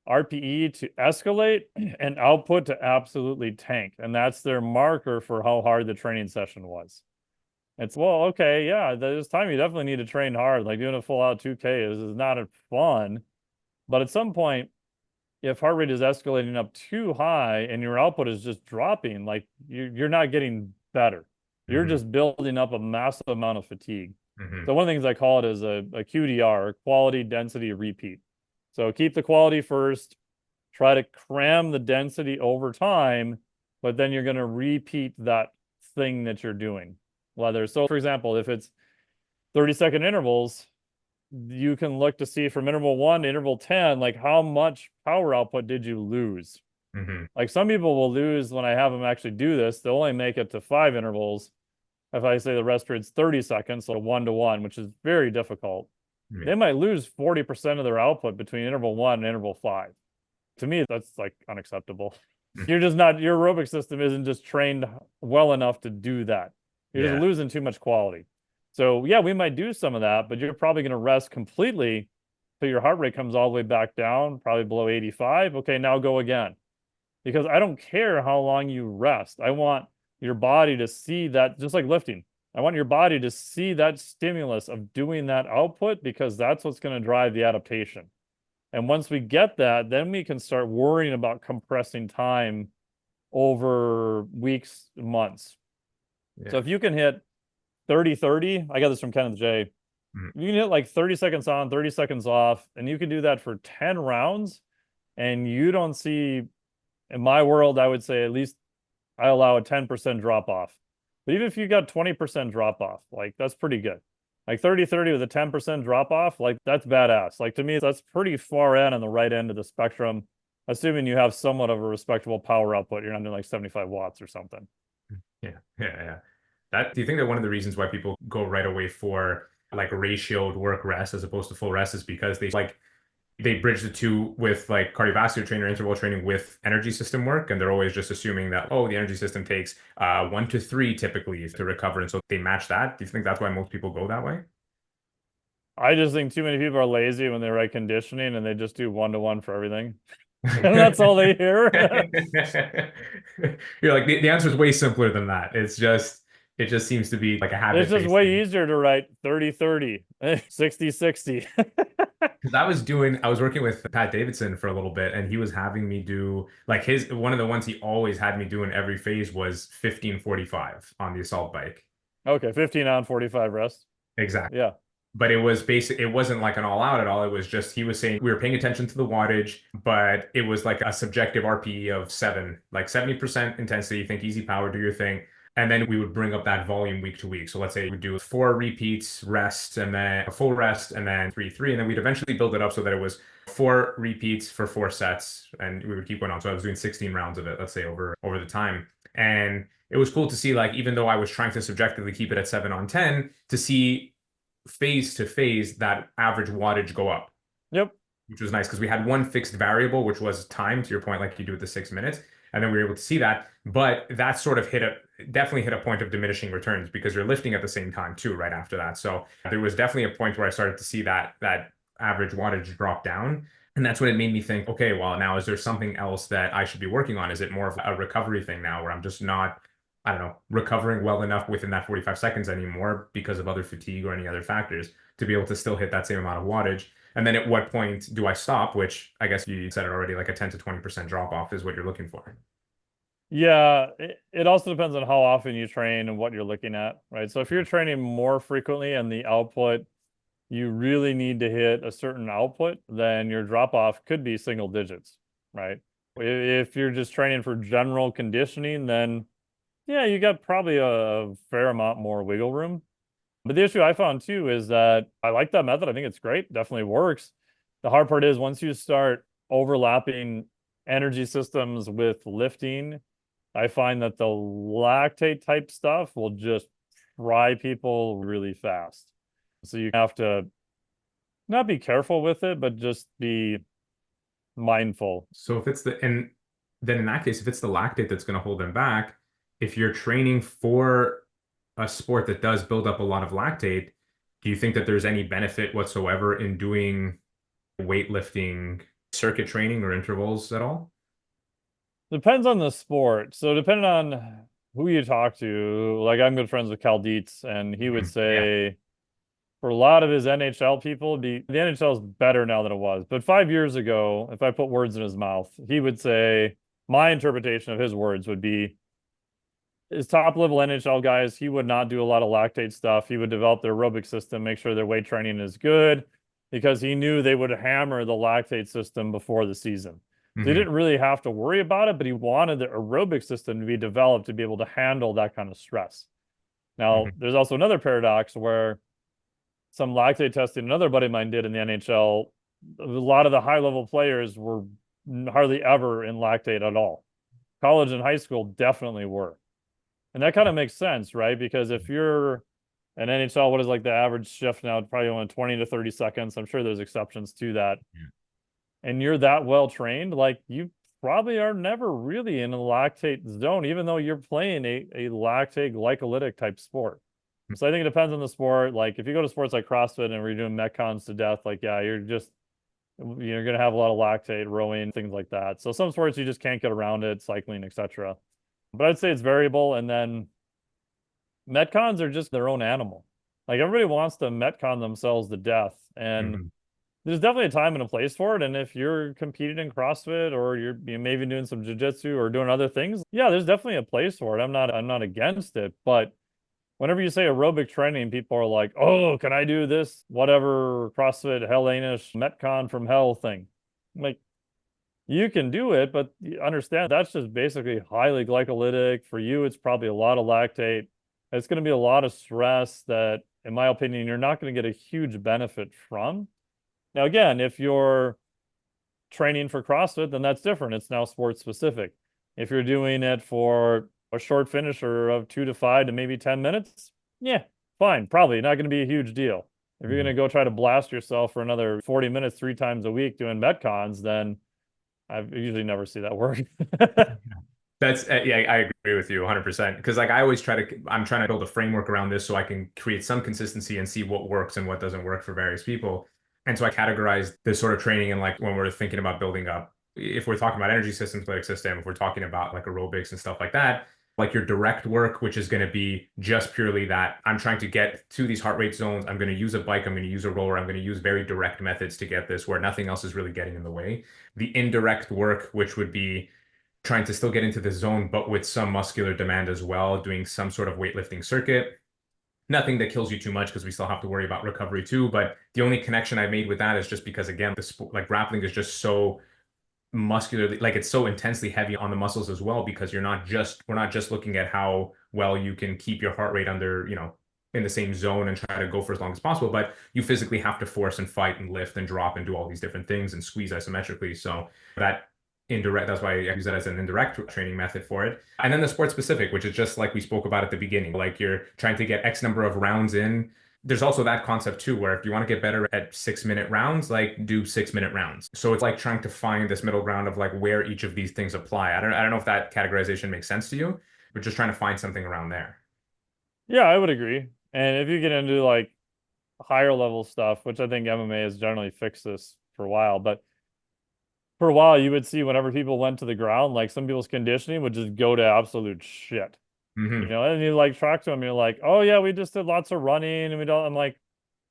RPE to escalate and output to absolutely tank. And that's their marker for how hard the training session was. It's, well, okay, yeah, this time you definitely need to train hard. Like doing a full out 2K is not fun. But at some point, if heart rate is escalating up too high and your output is just dropping, like you're not getting better. You're Mm-hmm. just building up a massive amount of fatigue. Mm-hmm. So one of the things I call it is a QDR, quality, density, repeat. So keep the quality first, try to cram the density over time, but then you're going to repeat that thing that you're doing. Whether, so for example, if it's 30-second intervals, you can look to see from interval 1 to interval 10, like how much power output did you lose? Mm-hmm. Like some people will lose when I have them actually do this, they'll only make it to 5 intervals. If I say the rest period's 30 seconds, so 1-to-1, which is very difficult, Yeah. they might lose 40% of their output between interval 1 and interval 5. To me, that's like unacceptable. You're just not, your aerobic system isn't just trained well enough to do that. You're just Yeah. losing too much quality. So yeah, we might do some of that, but you're probably going to rest completely till your heart rate comes all the way back down, probably below 85. Okay, now go again. Because I don't care how long you rest. I want your body to see that, just like lifting. I want your body to see that stimulus of doing that output because that's what's going to drive the adaptation. And once we get that, then we can start worrying about compressing time over weeks, months. Yeah. So if you can hit 30-30, I got this from Kenneth J. Mm-hmm. You can hit like 30 seconds on, 30 seconds off, and you can do that for 10 rounds. And you don't see, in my world, I would say at least I allow a 10% drop off. But even if you got 20% drop off, like that's pretty good. Like 30-30 with a 10% drop off, like that's badass. Like to me, that's pretty far in on the right end of the spectrum, assuming you have somewhat of a respectable power output. You're not doing like 75 watts or something. Yeah. Yeah. Yeah. Do you think that one of the reasons why people go right away for like ratioed work rest as opposed to full rest is because they bridge the two with like cardiovascular training or interval training with energy system work, and they're always just assuming that, oh, the energy system takes 1 to 3 typically to recover, and so they match that. Do you think that's why most people go that way? I just think too many people are lazy when they write conditioning and they just do 1-to-1 for everything. And that's all they hear. You're like the answer is way simpler than that. It just seems to be like a It's just habit-based way thing. easier to write 30-30, 60-60. Because I was working with Pat Davidson for a little bit, and he was having me do like his one of the ones he always had me do in every phase was 15:45 on the assault bike. Okay, 15 on, 45 rest. Exactly. Yeah. But it wasn't like an all out at all. It was just he was saying we were paying attention to the wattage, but it was like a subjective RPE of 7, like 70% intensity, think easy power, do your thing. And then we would bring up that volume week to week. So let's say we do 4 repeats, rest, and then a full rest, and then 3, 3. And then we'd eventually build it up so that it was 4 repeats for 4 sets. And we would keep going on. So I was doing 16 rounds of it, let's say over the time. And it was cool to see, like, even though I was trying to subjectively keep it at 7 on 10, to see phase to phase that average wattage go up, Yep. which was nice because we had one fixed variable, which was time, to your point, like you do with the 6 minutes. And then we were able to see that. But that sort of definitely hit a point of diminishing returns because you're lifting at the same time too, right after that. So there was definitely a point where I started to see that average wattage drop down. And that's when it made me think, okay, well, now is there something else that I should be working on? Is it more of a recovery thing now where I'm just not, I don't know, recovering well enough within that 45 seconds anymore because of other fatigue or any other factors to be able to still hit that same amount of wattage? And then at what point do I stop? Which I guess you said it already, like a 10 to 20% drop off is what you're looking for. Yeah, it also depends on how often you train and what you're looking at, right? So if you're training more frequently and the output, you really need to hit a certain output, then your drop off could be single digits, right? If you're just training for general conditioning, then yeah, you got probably a fair amount more wiggle room. But the issue I found too is that I like that method. I think it's great. Definitely works. The hard part is once you start overlapping energy systems with lifting, I find that the lactate type stuff will just fry people really fast. So you have to not be careful with it, but just be mindful. So if it's and then in that case, if it's the lactate that's going to hold them back, if you're training for a sport that does build up a lot of lactate, do you think that there's any benefit whatsoever in doing weightlifting circuit training or intervals at all? Depends on the sport. So depending on who you talk to, like I'm good friends with Cal Dietz, and he would Yeah. say for a lot of his NHL people, the NHL is better now than it was. But 5 years ago, if I put words in his mouth, he would say, my interpretation of his words would be his top level NHL guys, he would not do a lot of lactate stuff. He would develop their aerobic system, make sure their weight training is good, because he knew they would hammer the lactate system before the season. So he Hmm. didn't really have to worry about it, but he wanted the aerobic system to be developed to be able to handle that kind of stress. Now, Hmm. there's also another paradox where some lactate testing another buddy of mine did in the NHL. A lot of the high level players were hardly ever in lactate at all. College and high school definitely were. And that kind of makes sense, right? Because if you're an NHL, what is like the average shift now? Probably only 20 to 30 seconds. I'm sure there's exceptions to that. And you're that well trained, like you probably are never really in a lactate zone, even though you're playing a lactate glycolytic type sport. So I think it depends on the sport. Like if you go to sports like CrossFit and we're doing metcons to death, like yeah, you're gonna have a lot of lactate, rowing, things like that. So some sports you just can't get around it, cycling, etc. But I'd say it's variable. And then metcons are just their own animal. Like everybody wants to metcon themselves to death. And Hmm. there's definitely a time and a place for it. And if you're competing in CrossFit or you're maybe doing some jiu-jitsu or doing other things, yeah, there's definitely a place for it. I'm not against it. But whenever you say aerobic training, people are like, oh, can I do this? Whatever CrossFit Hellenish Metcon from hell thing. Like, you can do it, but you understand that's just basically highly glycolytic. For you, it's probably a lot of lactate. It's going to be a lot of stress that, in my opinion, you're not going to get a huge benefit from. Now, again, if you're training for CrossFit, then that's different. It's now sports specific. If you're doing it for a short finisher of 2 to 5 to maybe 10 minutes, yeah, fine. Probably not going to be a huge deal. If you're going Hmm. to go try to blast yourself for another 40 minutes 3 times a week doing Metcons, then I usually never see that work. That's yeah, I agree with you 100% because like I always I'm trying to build a framework around this so I can create some consistency and see what works and what doesn't work for various people. And so I categorize this sort of training and like when we're thinking about building up, if we're talking about energy systems, lytic system, if we're talking about like aerobics and stuff like your direct work, which is going to be just purely that I'm trying to get to these heart rate zones. I'm going to use a bike, I'm going to use a roller, I'm going to use very direct methods to get this where nothing else is really getting in the way. The indirect work, which would be trying to still get into the zone, but with some muscular demand as well, doing some sort of weightlifting circuit. Nothing that kills you too much because we still have to worry about recovery too. But the only connection I made with that is just because, again, the sport, like grappling is just so muscularly, like it's so intensely heavy on the muscles as well because we're not just looking at how well you can keep your heart rate under, in the same zone and try to go for as long as possible, but you physically have to force and fight and lift and drop and do all these different things and squeeze isometrically. So that indirect, that's why I use that as an indirect training method for it. And then the sport specific, which is just like we spoke about at the beginning, like you're trying to get X number of rounds in. There's also that concept too, where if you want to get better at 6 minute rounds, like do 6 minute rounds. So it's like trying to find this middle ground of like where each of these things apply. I don't know if that categorization makes sense to you, but just trying to find something around there. Yeah, I would agree. And if you get into like higher level stuff, which I think MMA has generally fixed this for a while, but for a while you would see whenever people went to the ground, like some people's conditioning would just go to absolute shit. Hmm. And you like talk to them, you're like, oh yeah, we just did lots of running and we don't, I'm like,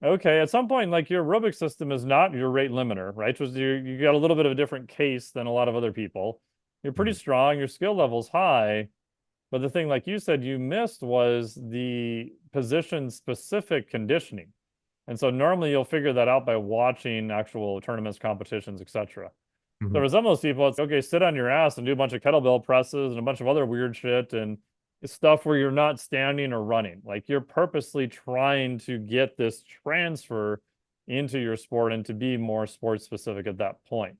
okay, at some point, like your aerobic system is not your rate limiter, right? Because you got a little bit of a different case than a lot of other people. You're pretty Hmm. strong, your skill level's high, but the thing, like you said, you missed was the position specific conditioning. And so normally you'll figure that out by watching actual tournaments, competitions, etc. So Hmm. for some of those people, it's okay, sit on your ass and do a bunch of kettlebell presses and a bunch of other weird shit and stuff where you're not standing or running. Like you're purposely trying to get this transfer into your sport and to be more sport specific at that point.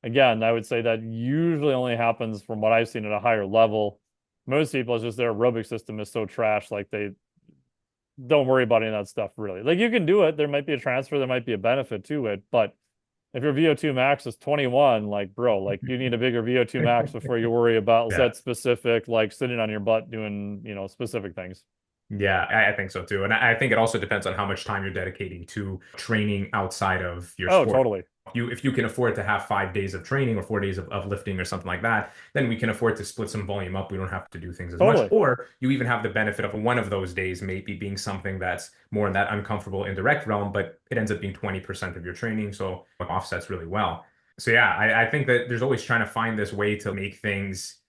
Again, I would say that usually only happens from what I've seen at a higher level. Most people, it's just their aerobic system is so trash, like they don't worry about any of that stuff really. Like you can do it, there might be a transfer, there might be a benefit to it, but if your VO2 max is 21, like bro, like you need a bigger VO2 max before you worry about Yeah. set specific, like sitting on your butt doing, specific things. Yeah, I think so too. And I think it also depends on how much time you're dedicating to training outside of your Oh, sport. totally. If you can afford to have 5 days of training or 4 days of lifting or something like that, then we can afford to split some volume up. We don't have to do things as much. Totally. Or you even have the benefit of one of those days maybe being something that's more in that uncomfortable indirect realm, but it ends up being 20% of your training. So it offsets really well. So yeah, I think that there's always trying to find this way to make things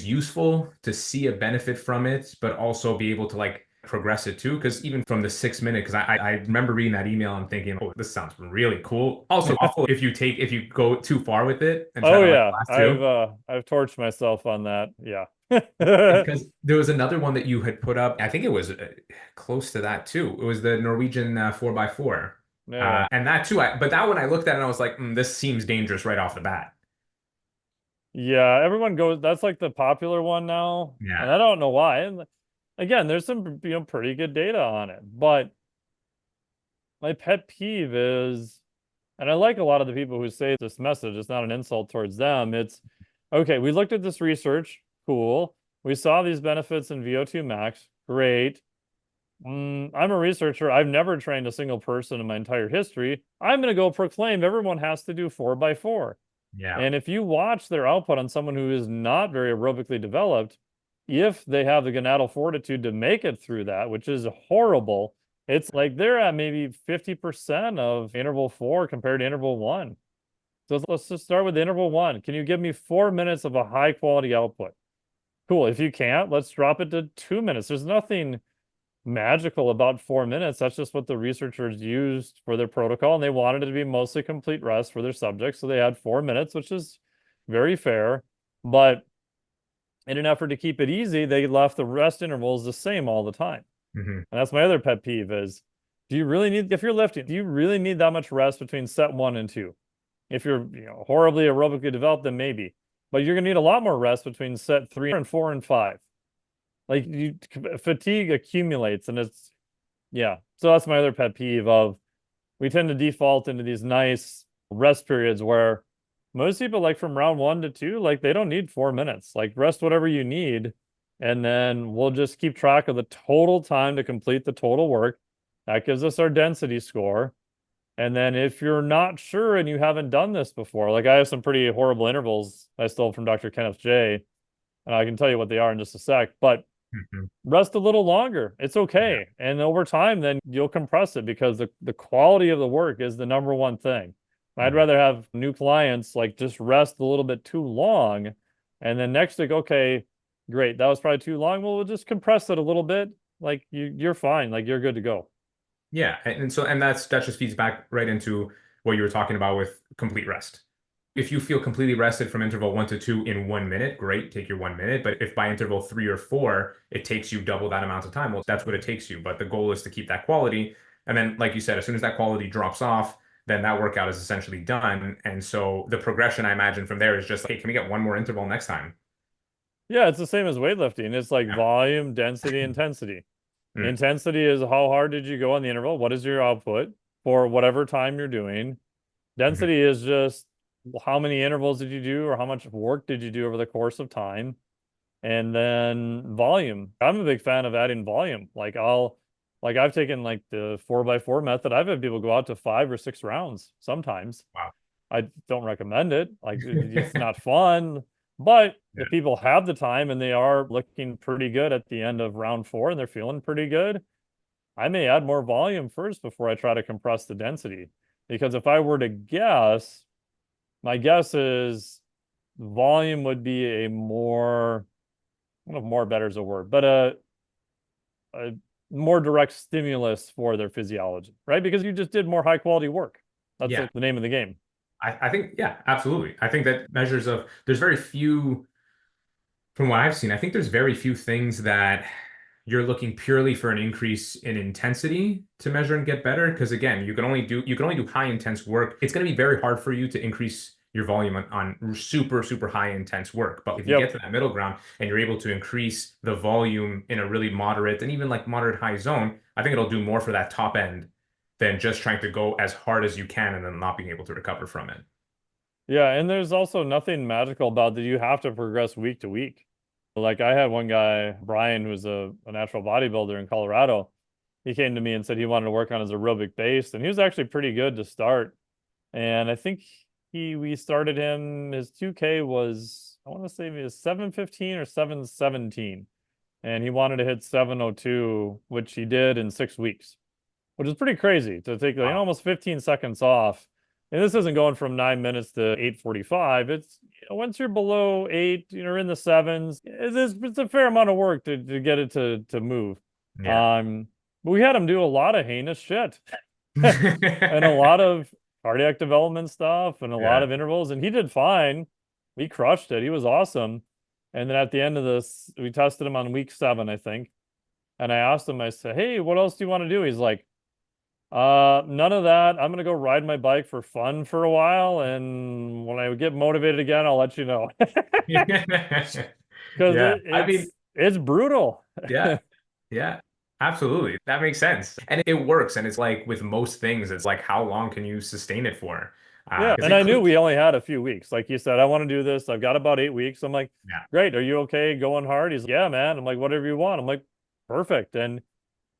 useful, to see a benefit from it, but also be able to like progress it too. Because even from the 6 minute, because I remember reading that email and thinking, oh, this sounds really cool. Also awful if you go too far with it and try Oh to like yeah, blast through. I've torched myself on that. Yeah. Because there was another one that you had put up. I think it was close to that too. It was the Norwegian 4x4. Yeah. And that too, but that one I looked at and I was like, this seems dangerous right off the bat. Yeah, everyone goes, that's like the popular one now, and Yeah. I don't know why. And again, there's some, pretty good data on it, but my pet peeve is, and I like a lot of the people who say this message, it's not an insult towards them. It's okay, we looked at this research, cool. We saw these benefits in VO2 max, great. I'm a researcher. I've never trained a single person in my entire history. I'm going to go proclaim everyone has to do 4x4. Yeah. And if you watch their output on someone who is not very aerobically developed, if they have the gonadal fortitude to make it through that, which is horrible, it's like they're at maybe 50% of interval 4 compared to interval 1. So let's just start with interval 1. Can you give me 4 minutes of a high quality output? Cool. If you can't, let's drop it to 2 minutes. There's nothing magical about 4 minutes. That's just what the researchers used for their protocol, and they wanted it to be mostly complete rest for their subjects. So they had 4 minutes, which is very fair. But in an effort to keep it easy, they left the rest intervals the same all the time. Hmm. And that's my other pet peeve is, do you really need, if you're lifting, do you really need that much rest between set 1 and 2? If you're, horribly aerobically developed, then maybe. But you're gonna need a lot more rest between set 3 and 4 and 5. Like fatigue accumulates, and it's, yeah. So that's my other pet peeve of, we tend to default into these nice rest periods where most people, like from round 1 to 2, like they don't need 4 minutes. Like rest whatever you need, and then we'll just keep track of the total time to complete the total work. That gives us our density score. And then if you're not sure and you haven't done this before, like I have some pretty horrible intervals I stole from Dr. Kenneth J, and I can tell you what they are in just a sec, but Hmm. rest a little longer. It's Yeah. okay. And over time, then you'll compress it because the quality of the work is the number one thing. I'd Mhm. rather have new clients like just rest a little bit too long. And then next week, okay, great. That was probably too long. Well, we'll just compress it a little bit. Like you're fine. Like you're good to go. Yeah, and that just feeds back right into what you were talking about with complete rest. If you feel completely rested from interval 1 to 2 in 1 minute, great, take your 1 minute. But if by interval 3 or 4, it takes you double that amount of time, well, that's what it takes you. But the goal is to keep that quality. And then, like you said, as soon as that quality drops off, then that workout is essentially done. And so the progression I imagine from there is just, hey, can we get one more interval next time? Yeah, it's the same as weightlifting. It's like Yeah. volume, density, intensity. Mm, Intensity is how hard did you go on the interval? What is your output for whatever time you're doing? mhm. Density is just how many intervals did you do or how much work did you do over the course of time? And then volume. I'm a big fan of adding volume. Like I've taken like the 4x4 method. I've had people go out to 5 or 6 rounds sometimes. Wow. I don't recommend it. Like it's not fun, but Yeah. if people have the time and they are looking pretty good at the end of round 4 and they're feeling pretty good, I may add more volume first before I try to compress the density. Because if I were to guess, my guess is volume would be a more, I don't know if more better is a word, but a more direct stimulus for their physiology, right? Because you just did more high quality work. That's Yeah. like the name of the game. I think, yeah, absolutely. I think that there's very few, from what I've seen, I think there's very few things that you're looking purely for an increase in intensity to measure and get better. Because again, you can only do high intense work. It's going to be very hard for you to increase your volume on super, super high intense work. But if you get Yep. to that middle ground and you're able to increase the volume in a really moderate and even like moderate high zone, I think it'll do more for that top end than just trying to go as hard as you can and then not being able to recover from it. Yeah. And there's also nothing magical about that you have to progress week to week. Like I had one guy, Brian, who's a natural bodybuilder in Colorado. He came to me and said he wanted to work on his aerobic base, and he was actually pretty good to start. And I think we started him, his 2K was, I want to say it was 7:15 or 7:17. And he wanted to hit 7:02, which he did in 6 weeks, which is pretty crazy to take like Wow. almost 15 seconds off. And this isn't going from 9 minutes to 8:45. It's once you're below eight, in the sevens, it's a fair amount of work to get it to move. Yeah. Um, but we had him do a lot of heinous shit and a lot of cardiac development stuff and a lot Yeah. of intervals, and he did fine. He crushed it. He was awesome. And then at the end of this, we tested him on week 7, I think. And I asked him, I said, "Hey, what else do you want to do?" He's like, none of that. I'm gonna go ride my bike for fun for a while, and when I get motivated again, I'll let you know." Because Yeah. I mean, it's brutal. yeah. Yeah. Absolutely. That makes sense. And it works. And it's like with most things, it's like, how long can you sustain it for? Yeah, Because and it I knew could, we only had a few weeks. Like you said, I want to do this. I've got about 8 weeks. I'm like, yeah. great. Are you okay going hard? He's like, yeah, man. I'm like, whatever you want. I'm like, perfect. And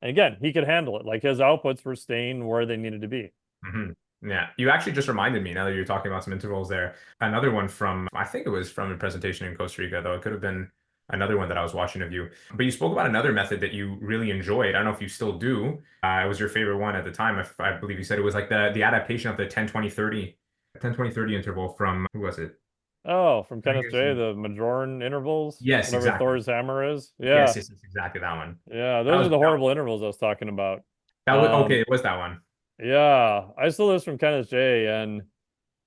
again, he could handle it. Like his outputs were staying where they needed to be. Hmm. Yeah. You actually just reminded me now that you're talking about some intervals there. Another one from, I think it was from a presentation in Costa Rica, though it could have been another one that I was watching of you. But you spoke about another method that you really enjoyed. I don't know if you still do. It was your favorite one at the time. I believe you said it was like the adaptation of the 10-20-30 interval from, who was it? Oh, from I think Kenneth it's, J, the Majorn intervals, yes, whatever exactly. Thor's hammer is. Yes, Yeah. yes, yes, exactly that one. Yeah. That Those was are the horrible intervals I was talking about. that was okay. It was that one. Yeah. I stole this from Kenneth J. And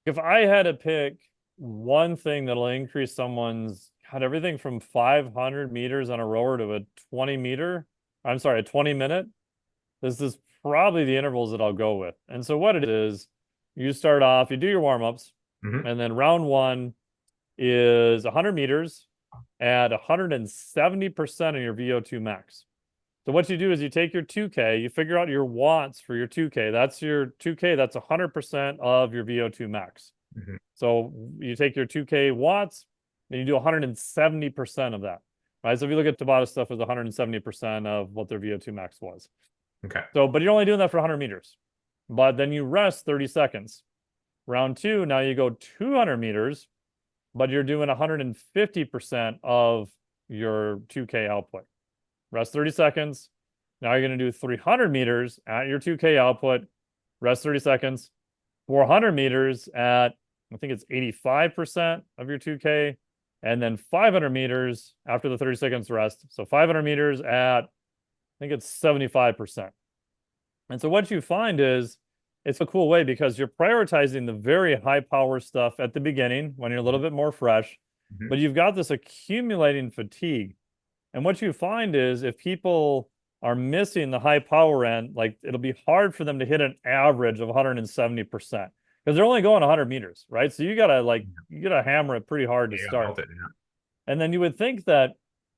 if I had to pick one thing that'll increase someone's, God, everything from 500 meters on a rower to a 20 minute, this is probably the intervals that I'll go with. And so what it is, you start off, you do your warm-ups, Hmm. and then round one is 100 meters at 170% of your VO2 max. So what you do is you take your 2K, you figure out your watts for your 2K. That's your 2K, that's 100% of your VO2 max. Hmm. So you take your 2K watts and you do 170% of that. Right? So if you look at Tabata stuff, it's 170% of what their VO2 max was. Okay. So, but you're only doing that for 100 meters. But then you rest 30 seconds. Round two, now you go 200 meters, but you're doing 150% of your 2K output. Rest 30 seconds. Now you're going to do 300 meters at your 2K output. Rest 30 seconds. 400 meters at, I think it's 85% of your 2K. And then 500 meters after the 30 seconds rest. So 500 meters at, I think it's 75%. And so what you find is it's a cool way because you're prioritizing the very high power stuff at the beginning when you're a little bit more fresh, Hmm. but you've got this accumulating fatigue. And what you find is if people are missing the high power end, like it'll be hard for them to hit an average of 170% because they're only going 100 meters, right? So you gotta hammer it pretty hard to Yeah, you got start. melt it. Yeah. And then you would think that,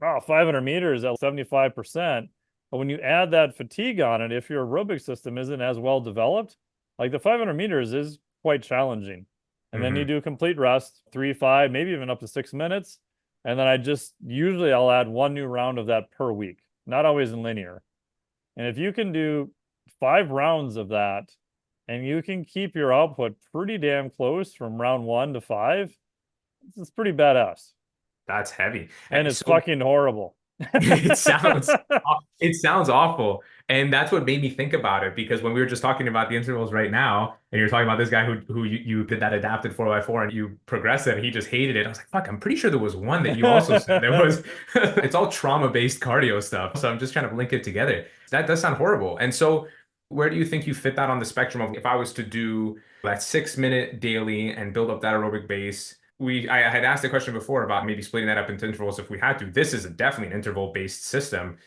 oh, 500 meters at 75%. But when you add that fatigue on it, if your aerobic system isn't as well developed, like the 500 meters is quite challenging. And then you Hmm. do complete rest, 3, 5, maybe even up to 6 minutes. And then usually I'll add one new round of that per week, not always in linear. And if you can do 5 rounds of that and you can keep your output pretty damn close from round 1 to 5, it's pretty badass. That's heavy. And And it's so fucking horrible. it sounds awful. And that's what made me think about it because when we were just talking about the intervals right now, and you're talking about this guy who you did that adapted 4x4 and you progressed it and he just hated it. I was like, fuck, I'm pretty sure there was one that you also said. There was it's all trauma-based cardio stuff. So I'm just trying to link it together. That does sound horrible. And so where do you think you fit that on the spectrum of if I was to do that 6 minute daily and build up that aerobic base? I had asked the question before about maybe splitting that up into intervals if we had to. This is definitely an interval based system.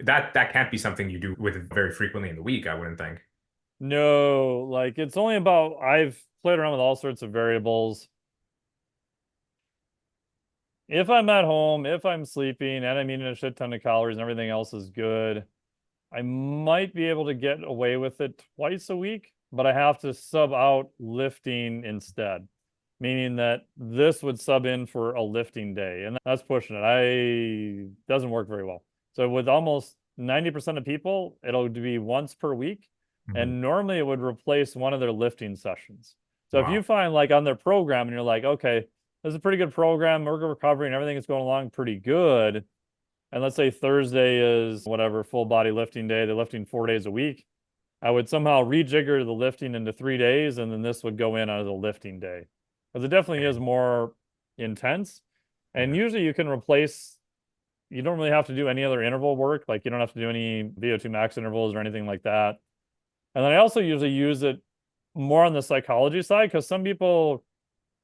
That can't be something you do with very frequently in the week, I wouldn't think. No, like it's only about, I've played around with all sorts of variables. If I'm at home, if I'm sleeping and I'm eating a shit ton of calories and everything else is good, I might be able to get away with it twice a week, but I have to sub out lifting instead. meaning that this would sub in for a lifting day, and that's pushing it. Doesn't work very well. So with almost 90% of people, it'll be once per week, and normally it would replace one of their lifting sessions. So if you Wow. find like on their program and you're like, okay, this is a pretty good program, we're recovering, everything is going along pretty good. And let's say Thursday is whatever, full body lifting day, they're lifting 4 days a week. I would somehow rejigger the lifting into 3 days, and then this would go in as a lifting day. Because it definitely is more intense. And Yeah. usually you can replace, you don't really have to do any other interval work. Like you don't have to do any VO2 max intervals or anything like that. And then I also usually use it more on the psychology side because some people,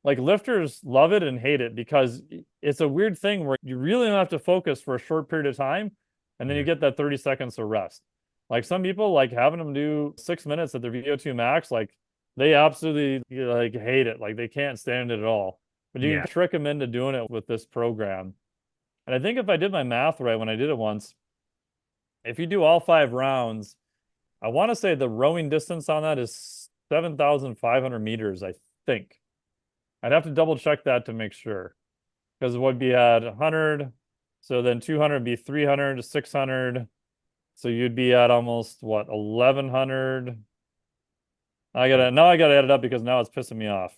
like lifters, love it and hate it because it's a weird thing where you really don't have to focus for a short period of time, and then you get that 30 seconds of rest. Like some people like having them do 6 minutes at their VO2 max, like they absolutely like hate it. Like they can't stand it at all. But you Yeah. can trick them into doing it with this program. And I think if I did my math right when I did it once, if you do all 5 rounds, I want to say the rowing distance on that is 7,500 meters, I think. I'd have to double check that to make sure. Because it would be at 100, so then 200 would be 300, 600. So you'd be at almost what, 1,100? Now I gotta add it up because now it's pissing me off.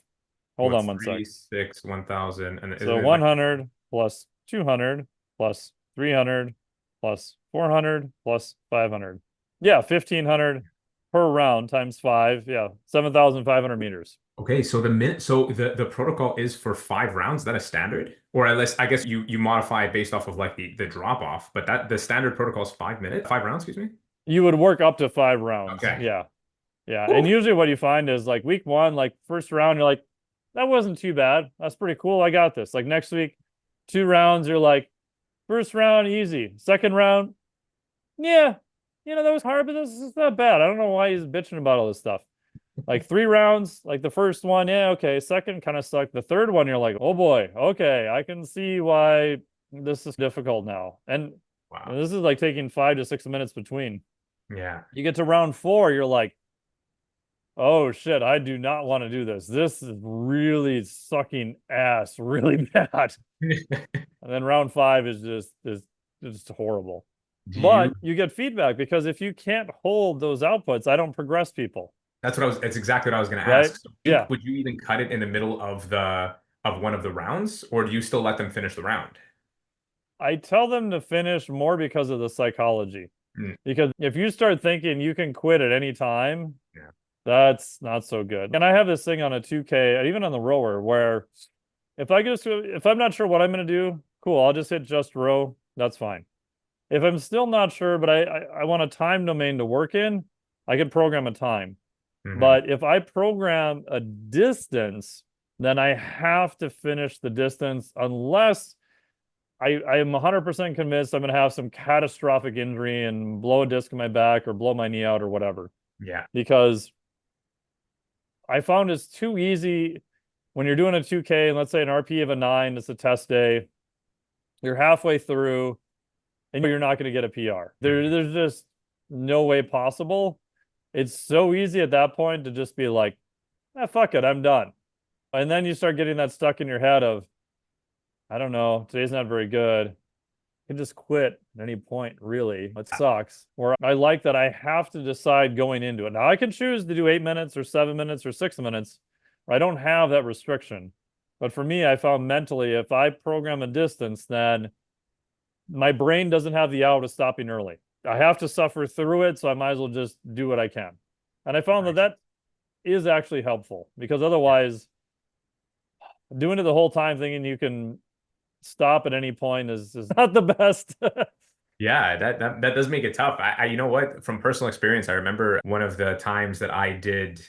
Hold What's on one sec. 3, 6, 1,000, and is So it like 100 plus 200 plus 300 plus 400 plus 500. Yeah, 1,500 per round times 5. Yeah, 7,500 meters. okay? So the protocol is for 5 rounds. Is that a standard, or at least I guess you modify it based off of like the drop off. But that the standard protocol is 5 minutes, 5 rounds. Excuse me. You would work up to 5 rounds. Okay. Yeah. Yeah. And Whew. usually what you find is like week one, like first round, you're like, that wasn't too bad. That's pretty cool. I got this. Like next week, 2 rounds, you're like, first round, easy. Second round, yeah, that was hard, but this is not bad. I don't know why he's bitching about all this stuff. Like 3 rounds, like the first one, yeah, okay. Second kind of sucked. The third one, you're like, oh boy, okay, I can see why this is difficult now. And Wow. this is like taking 5 to 6 minutes between. Yeah. You get to round 4, you're like, oh shit, I do not want to do this. This is really sucking ass really bad. And then round 5 is just horrible. Do you? But you get feedback because if you can't hold those outputs, I don't progress people, That's what I was. That's exactly what I was going to right? ask. So Yeah. would you even cut it in the middle of the of one of the rounds, or do you still let them finish the round? I tell them to finish more because of the psychology. Mm, Because if you start thinking you can quit at any time, yeah. that's not so good. And I have this thing on a 2K, even on the rower, where if I'm not sure what I'm going to do, cool, I'll just hit just row. That's fine. If I'm still not sure, but I want a time domain to work in, I can program a time. Hmm. But if I program a distance, then I have to finish the distance unless I am 100% convinced I'm going to have some catastrophic injury and blow a disc in my back or blow my knee out or whatever. Yeah. Because I found it's too easy when you're doing a 2K and let's say an RP of a 9, it's a test day, you're halfway through and you're not going to get a PR. Mhm. There's just no way possible. It's so easy at that point to just be like, fuck it, I'm done. And then you start getting that stuck in your head of, I don't know, today's not very good. You can just quit at any point, really. It sucks. Or I like that I have to decide going into it. Now I can choose to do 8 minutes or 7 minutes or 6 minutes. I don't have that restriction. But for me, I found mentally, if I program a distance, then my brain doesn't have the out of stopping early. I have to suffer through it, so I might as well just do what I can. And I found that Nice. that is actually helpful because Yeah. otherwise, doing it the whole time thinking you can stop at any point is not the best. Yeah, that does make it tough. You know what? From personal experience, I remember one of the times that I did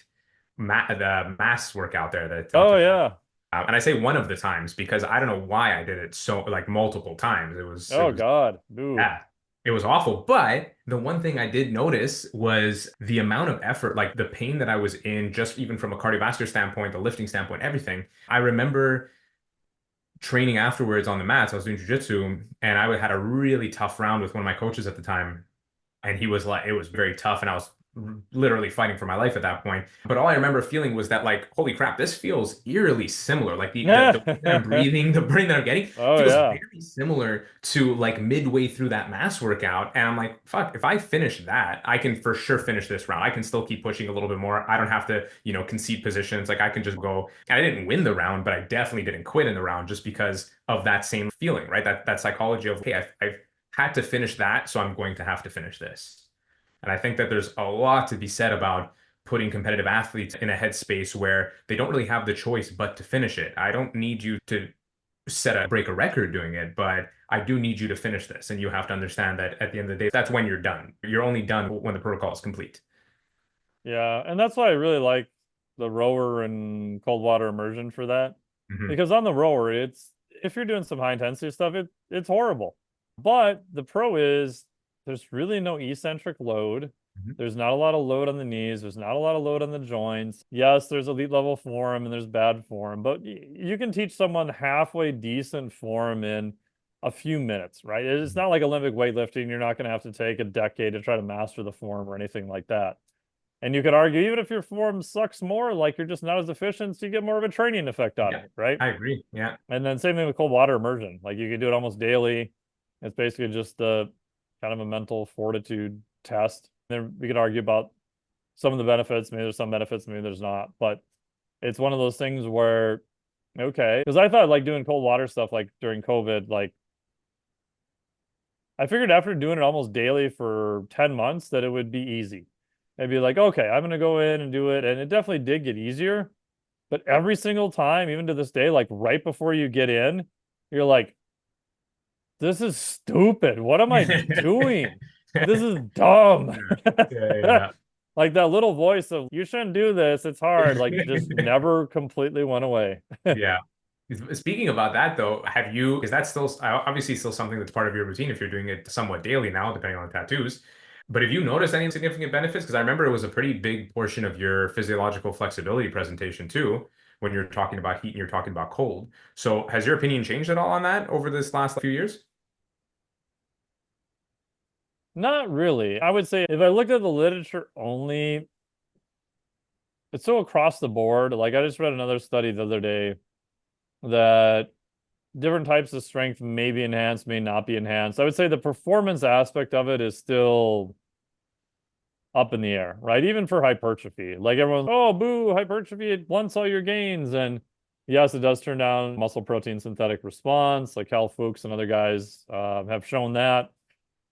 the mass workout there that Oh Dr. yeah. And I say one of the times because I don't know why I did it so like multiple times. It Oh was God. Boo. yeah, it was awful. But the one thing I did notice was the amount of effort, like the pain that I was in, just even from a cardiovascular standpoint, the lifting standpoint, everything. I remember training afterwards on the mats. I was doing jiu-jitsu, and I had a really tough round with one of my coaches at the time, and he was like, it was very tough, and I was literally fighting for my life at that point. But all I remember feeling was that like, holy crap, this feels eerily similar. Like the way that I'm breathing, the brain that I'm getting Oh feels yeah. very similar to like midway through that mass workout. And I'm like, fuck, if I finish that, I can for sure finish this round. I can still keep pushing a little bit more. I don't have to, concede positions. Like I can just go. And I didn't win the round, but I definitely didn't quit in the round just because of that same feeling, right? That psychology of, hey, I've had to finish that, so I'm going to have to finish this. And I think that there's a lot to be said about putting competitive athletes in a headspace where they don't really have the choice but to finish it. I don't need you to break a record doing it, but I do need you to finish this. And you have to understand that at the end of the day, that's when you're done. You're only done when the protocol is complete. Yeah, and that's why I really like the rower and cold water immersion for that. Hmm. Because on the rower, it's if you're doing some high intensity stuff, it's horrible. But the pro is there's really no eccentric load. Hmm. There's not a lot of load on the knees. There's not a lot of load on the joints. Yes, there's elite level form and there's bad form, but you can teach someone halfway decent form in a few minutes, right? It's not like Olympic weightlifting. You're not going to have to take a decade to try to master the form or anything like that. And you could argue, even if your form sucks more, like you're just not as efficient, so you get more of a training effect out of Yeah, it, right? I agree. Yeah. And then same thing with cold water immersion. Like you can do it almost daily. It's basically just a kind of a mental fortitude test. Then we could argue about some of the benefits. Maybe there's some benefits, maybe there's not. But it's one of those things where, okay, because I thought like doing cold water stuff like during COVID, like I figured after doing it almost daily for 10 months that it would be easy. I'd be like, okay, I'm gonna go in and do it. And it definitely did get easier. But every single time, even to this day, like right before you get in, you're like, this is stupid. What am I doing? This is dumb. Yeah. Yeah. Like that little voice of, you shouldn't do this. It's hard. Like just Yeah. never completely went away. Yeah. Speaking about that though, have you, is that still obviously still something that's part of your routine if you're doing it somewhat daily now, depending on the tattoos? But have you noticed any significant benefits? Because I remember it was a pretty big portion of your physiological flexibility presentation too, when you're talking about heat and you're talking about cold. So has your opinion changed at all on that over this last few years? Not really. I would say if I looked at the literature only, it's so across the board. Like I just read another study the other day that different types of strength may be enhanced, may not be enhanced. I would say the performance aspect of it is still up in the air, right? Even for hypertrophy. Like everyone's, oh, boo, hypertrophy, it blunts all your gains. And yes, it does turn down muscle protein synthetic response. Like Cal Fuchs and other guys have shown that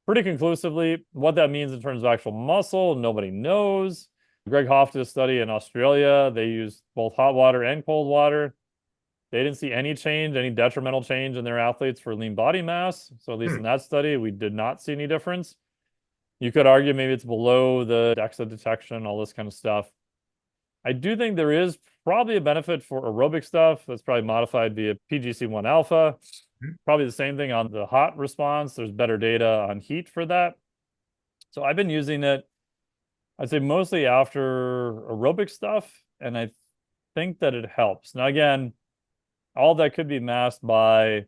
pretty conclusively. What that means in terms of actual muscle, nobody knows. Greg Hoff did a study in Australia. They used both hot water and cold water. They didn't see any change, any detrimental change in their athletes for lean body mass. So at least in Hmm. that study, we did not see any difference. You could argue maybe it's below the DEXA detection, all this kind of stuff. I do think there is probably a benefit for aerobic stuff that's probably modified via PGC1 alpha. Hmm. Probably the same thing on the hot response. There's better data on heat for that. So I've been using it, I'd say mostly after aerobic stuff, and I think that it helps. Now, again, all that could be masked by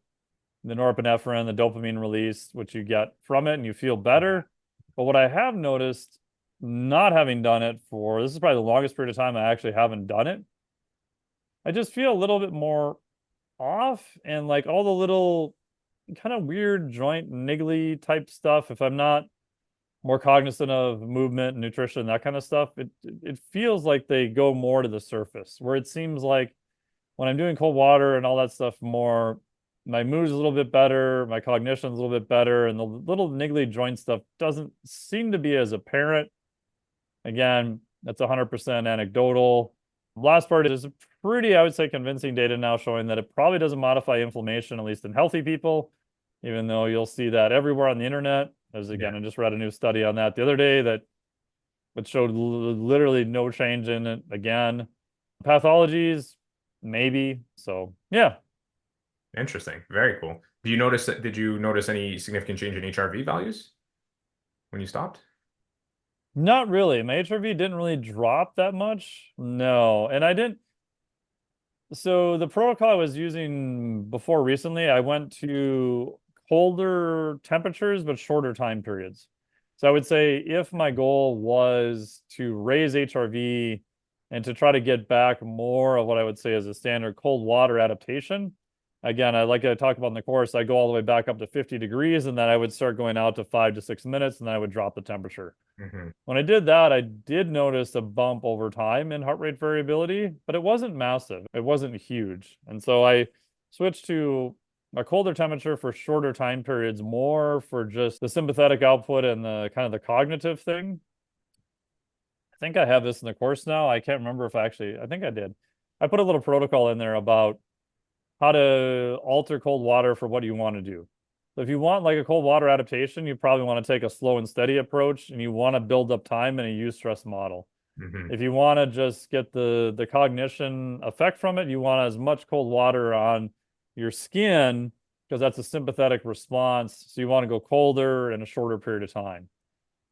the norepinephrine, the dopamine release, which you get from it, and you feel better. But what I have noticed, not having done it for this is probably the longest period of time I actually haven't done it, I just feel a little bit more off and like all the little kind of weird joint niggly type stuff. If I'm not more cognizant of movement, nutrition, that kind of stuff, it feels like they go more to the surface, where it seems like when I'm doing cold water and all that stuff more, my mood is a little bit better, my cognition is a little bit better, and the little niggly joint stuff doesn't seem to be as apparent. Again, that's 100% anecdotal. Last part is pretty, I would say, convincing data now showing that it probably doesn't modify inflammation, at least in healthy people, even though you'll see that everywhere on the internet. There's, again, Yeah. I just read a new study on that the other day that it showed literally no change in it. Again, pathologies, maybe. So, yeah. Interesting. Very cool. Did you notice any significant change in HRV values when you stopped? Not really. My HRV didn't really drop that much. No. And I didn't. So the protocol I was using before recently, I went to colder temperatures, but shorter time periods. So I would say if my goal was to raise HRV and to try to get back more of what I would say is a standard cold water adaptation, again, like I talked about in the course, I go all the way back up to 50 degrees and then I would start going out to 5 to 6 minutes and then I would drop the temperature. Mm-hmm. When I did that, I did notice a bump over time in heart rate variability, but it wasn't massive. It wasn't huge. And so I switched to a colder temperature for shorter time periods, more for just the sympathetic output and the kind of the cognitive thing. I think I have this in the course now. I can't remember if I think I did. I put a little protocol in there about how to alter cold water for what you want to do. So if you want like a cold water adaptation, you probably want to take a slow and steady approach and you want to build up time in a use stress model. Mm-hmm. If you want to just get the cognition effect from it, you want as much cold water on your skin because that's a sympathetic response. So you want to go colder in a shorter period of time.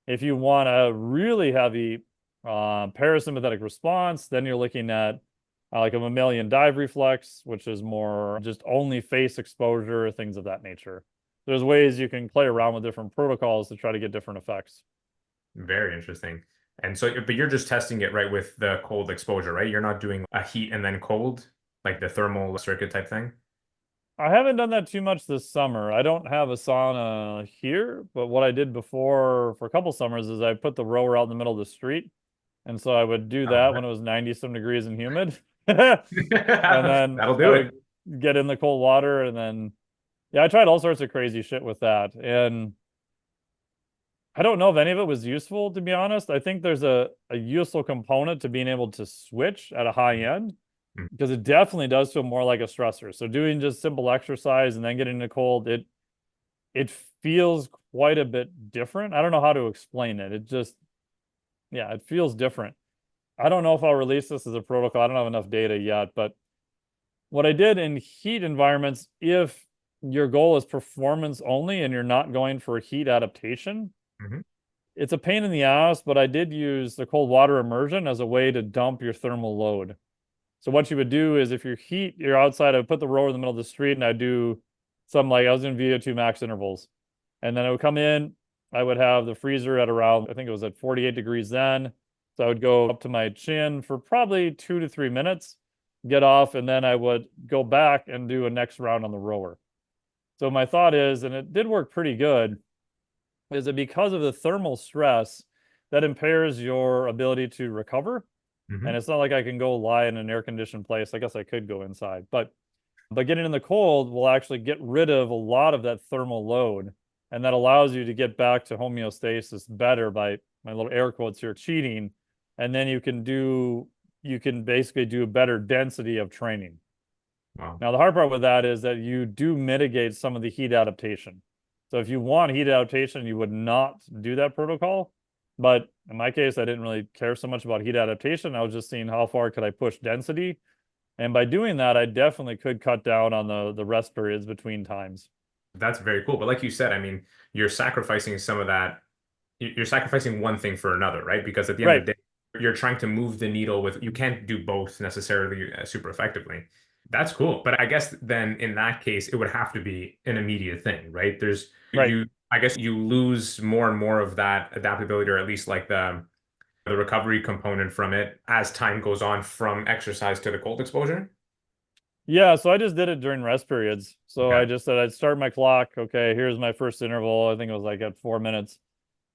If you want a really heavy parasympathetic response, then you're looking at like a mammalian dive reflex, which is more just only face exposure, things of that nature. There's ways you can play around with different protocols to try to get different effects. Very interesting. And so, but you're just testing it right with the cold exposure, right? You're not doing a heat and then cold, like the thermal circuit type thing. I haven't done that too much this summer. I don't have a sauna here, but what I did before for a couple summers is I put the rower out in the middle of the street. And so I would do that when it was 90 some degrees and humid. And then That'll I do would it. get in the cold water and then, yeah, I tried all sorts of crazy shit with that. And I don't know if any of it was useful, to be honest. I think there's a useful component to being able to switch at a high end Mhm. because it definitely does feel more like a stressor. So doing just simple exercise and then getting in the cold, it feels quite a bit different. I don't know how to explain it. It just, yeah, it feels different. I don't know if I'll release this as a protocol. I don't have enough data yet, but what I did in heat environments, if your goal is performance only and you're not going for heat adaptation, Mhm. it's a pain in the ass, but I did use the cold water immersion as a way to dump your thermal load. So what you would do is if you're outside, I would put the rower in the middle of the street and I'd do some like I was in VO2 max intervals. And then I would come in, I would have the freezer at around, I think it was at 48 degrees then. So I would go up to my chin for probably 2 to 3 minutes, get off, and then I would go back and do a next round on the rower. So my thought is, and it did work pretty good, is that because of the thermal stress, that impairs your ability to recover. And Mhm. it's not like I can go lie in an air conditioned place. I guess I could go inside, but getting in the cold will actually get rid of a lot of that thermal load. And that allows you to get back to homeostasis better by my little air quotes here, cheating. And then you can basically do a better density of training. Wow. Now, the hard part with that is that you do mitigate some of the heat adaptation. So if you want heat adaptation, you would not do that protocol. But in my case, I didn't really care so much about heat adaptation. I was just seeing how far could I push density. And by doing that, I definitely could cut down on the rest periods between times. That's very cool. But like you said, I mean, you're sacrificing some of that. You're sacrificing one thing for another, right? Because at the end of Right. the day, you're trying to move the needle with, you can't do both necessarily super effectively. That's cool. But I guess then in that case, it would have to be an immediate thing, right? Right. I guess you lose more and more of that adaptability, or at least like the recovery component from it as time goes on from exercise to the cold exposure. Yeah, so I just did it during rest periods. So I Okay. just said I'd start my clock. Okay, here's my first interval. I think it was like at 4 minutes.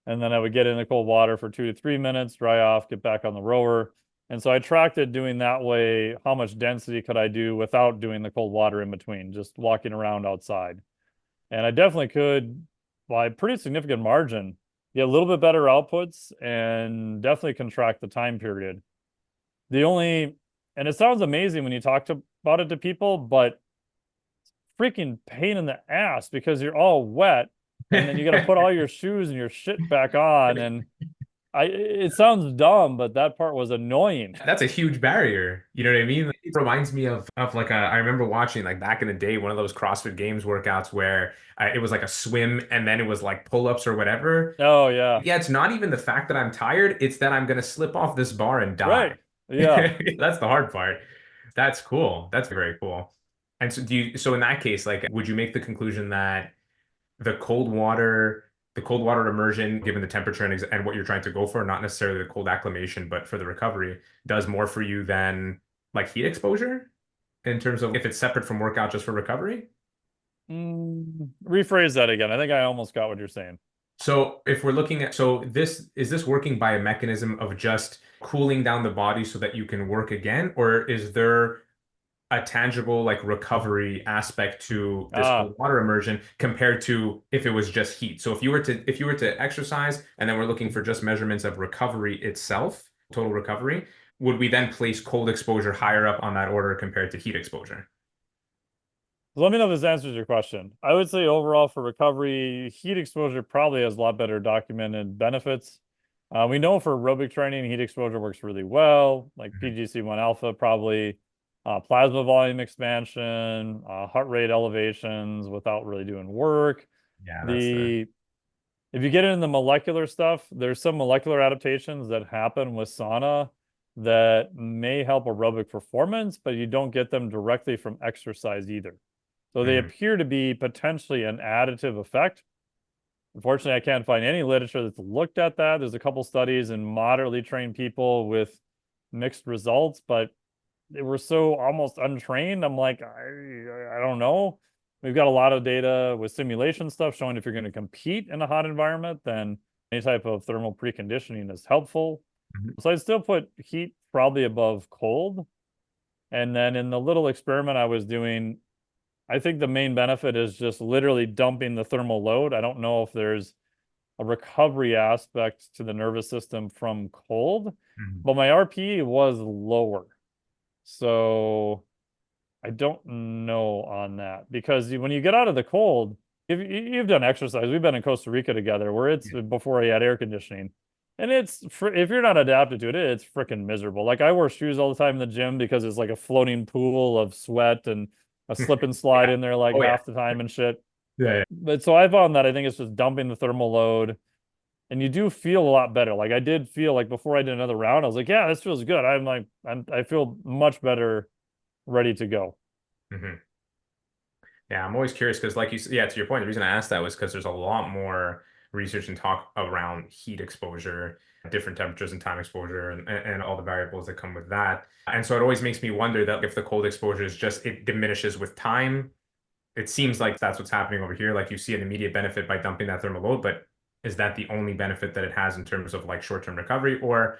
And then I would get in the cold water for 2 to 3 minutes, dry off, get back on the rower. And so I tracked it doing that way. How much density could I do without doing the cold water in between, just walking around outside? And I definitely could, by a pretty significant margin, get a little bit better outputs and definitely contract the time period. The only, and it sounds amazing when you about it to people, but freaking pain in the ass because you're all wet and then you got to put all your shoes and your shit back on. And it sounds dumb, but that part was annoying. That's a huge barrier. You know what I mean? It reminds me of like I remember watching like back in the day one of those CrossFit Games workouts where it was like a swim and then it was like pull-ups or whatever. Oh, yeah. Yeah, it's not even the fact that I'm tired, it's that I'm gonna slip off this bar and Right. die. Yeah. That's the hard part. That's cool. That's very cool. And so so in that case, like would you make the conclusion that the cold water the cold water immersion, given the temperature and what you're trying to go for, not necessarily the cold acclimation, but for the recovery, does more for you than like heat exposure in terms of if it's separate from workout just for recovery? Rephrase that again. I think I almost got what you're saying. So if we're looking at, so this is this working by a mechanism of just cooling down the body so that you can work again, or is there a tangible like recovery aspect to this Ah, cold water immersion compared to if it was just heat? So if you were to exercise and then we're looking for just measurements of recovery itself, total recovery, would we then place cold exposure higher up on that order compared to heat exposure? let me know if this answers your question. I would say overall for recovery, heat exposure probably has a lot better documented benefits. We know for aerobic training, heat exposure works really well, like Mhm. PGC1 alpha probably, plasma volume expansion, heart rate elevations without really doing work. Yeah, that's the The If you get into the molecular stuff, there's some molecular adaptations that happen with sauna that may help aerobic performance, but you don't get them directly from exercise either. So they Mhm. appear to be potentially an additive effect. Unfortunately, I can't find any literature that's looked at that. There's a couple studies in moderately trained people with mixed results, but they were so almost untrained. I'm like, I don't know. We've got a lot of data with simulation stuff showing if you're going to compete in a hot environment, then any type of thermal preconditioning is helpful. Mhm. So I'd still put heat probably above cold. And then in the little experiment I was doing, I think the main benefit is just literally dumping the thermal load. I don't know if there's a recovery aspect to the nervous system from cold, Mhm. but my RPE was lower. So I don't know on that because when you get out of the cold, if you've done exercise, we've been in Costa Rica together where it's Yeah. before I had air conditioning. And if you're not adapted to it, it's freaking miserable. Like I wear shoes all the time in the gym because it's like a floating pool of sweat and a slip and slide Yeah. in there like Oh yeah. half the time and shit. Yeah. But so I found that I think it's just dumping the thermal load and you do feel a lot better. Like I did feel like before I did another round, I was like, yeah, this feels good. I feel much better ready to go. Yeah. Yeah, I'm always curious because, like yeah, to your point, the reason I asked that was because there's a lot more research and talk around heat exposure, different temperatures and time exposure, and all the variables that come with that. And so it always makes me wonder that if the cold exposure is just it diminishes with time, it seems like that's what's happening over here. Like you see an immediate benefit by dumping that thermal load, but is that the only benefit that it has in terms of like short-term recovery, or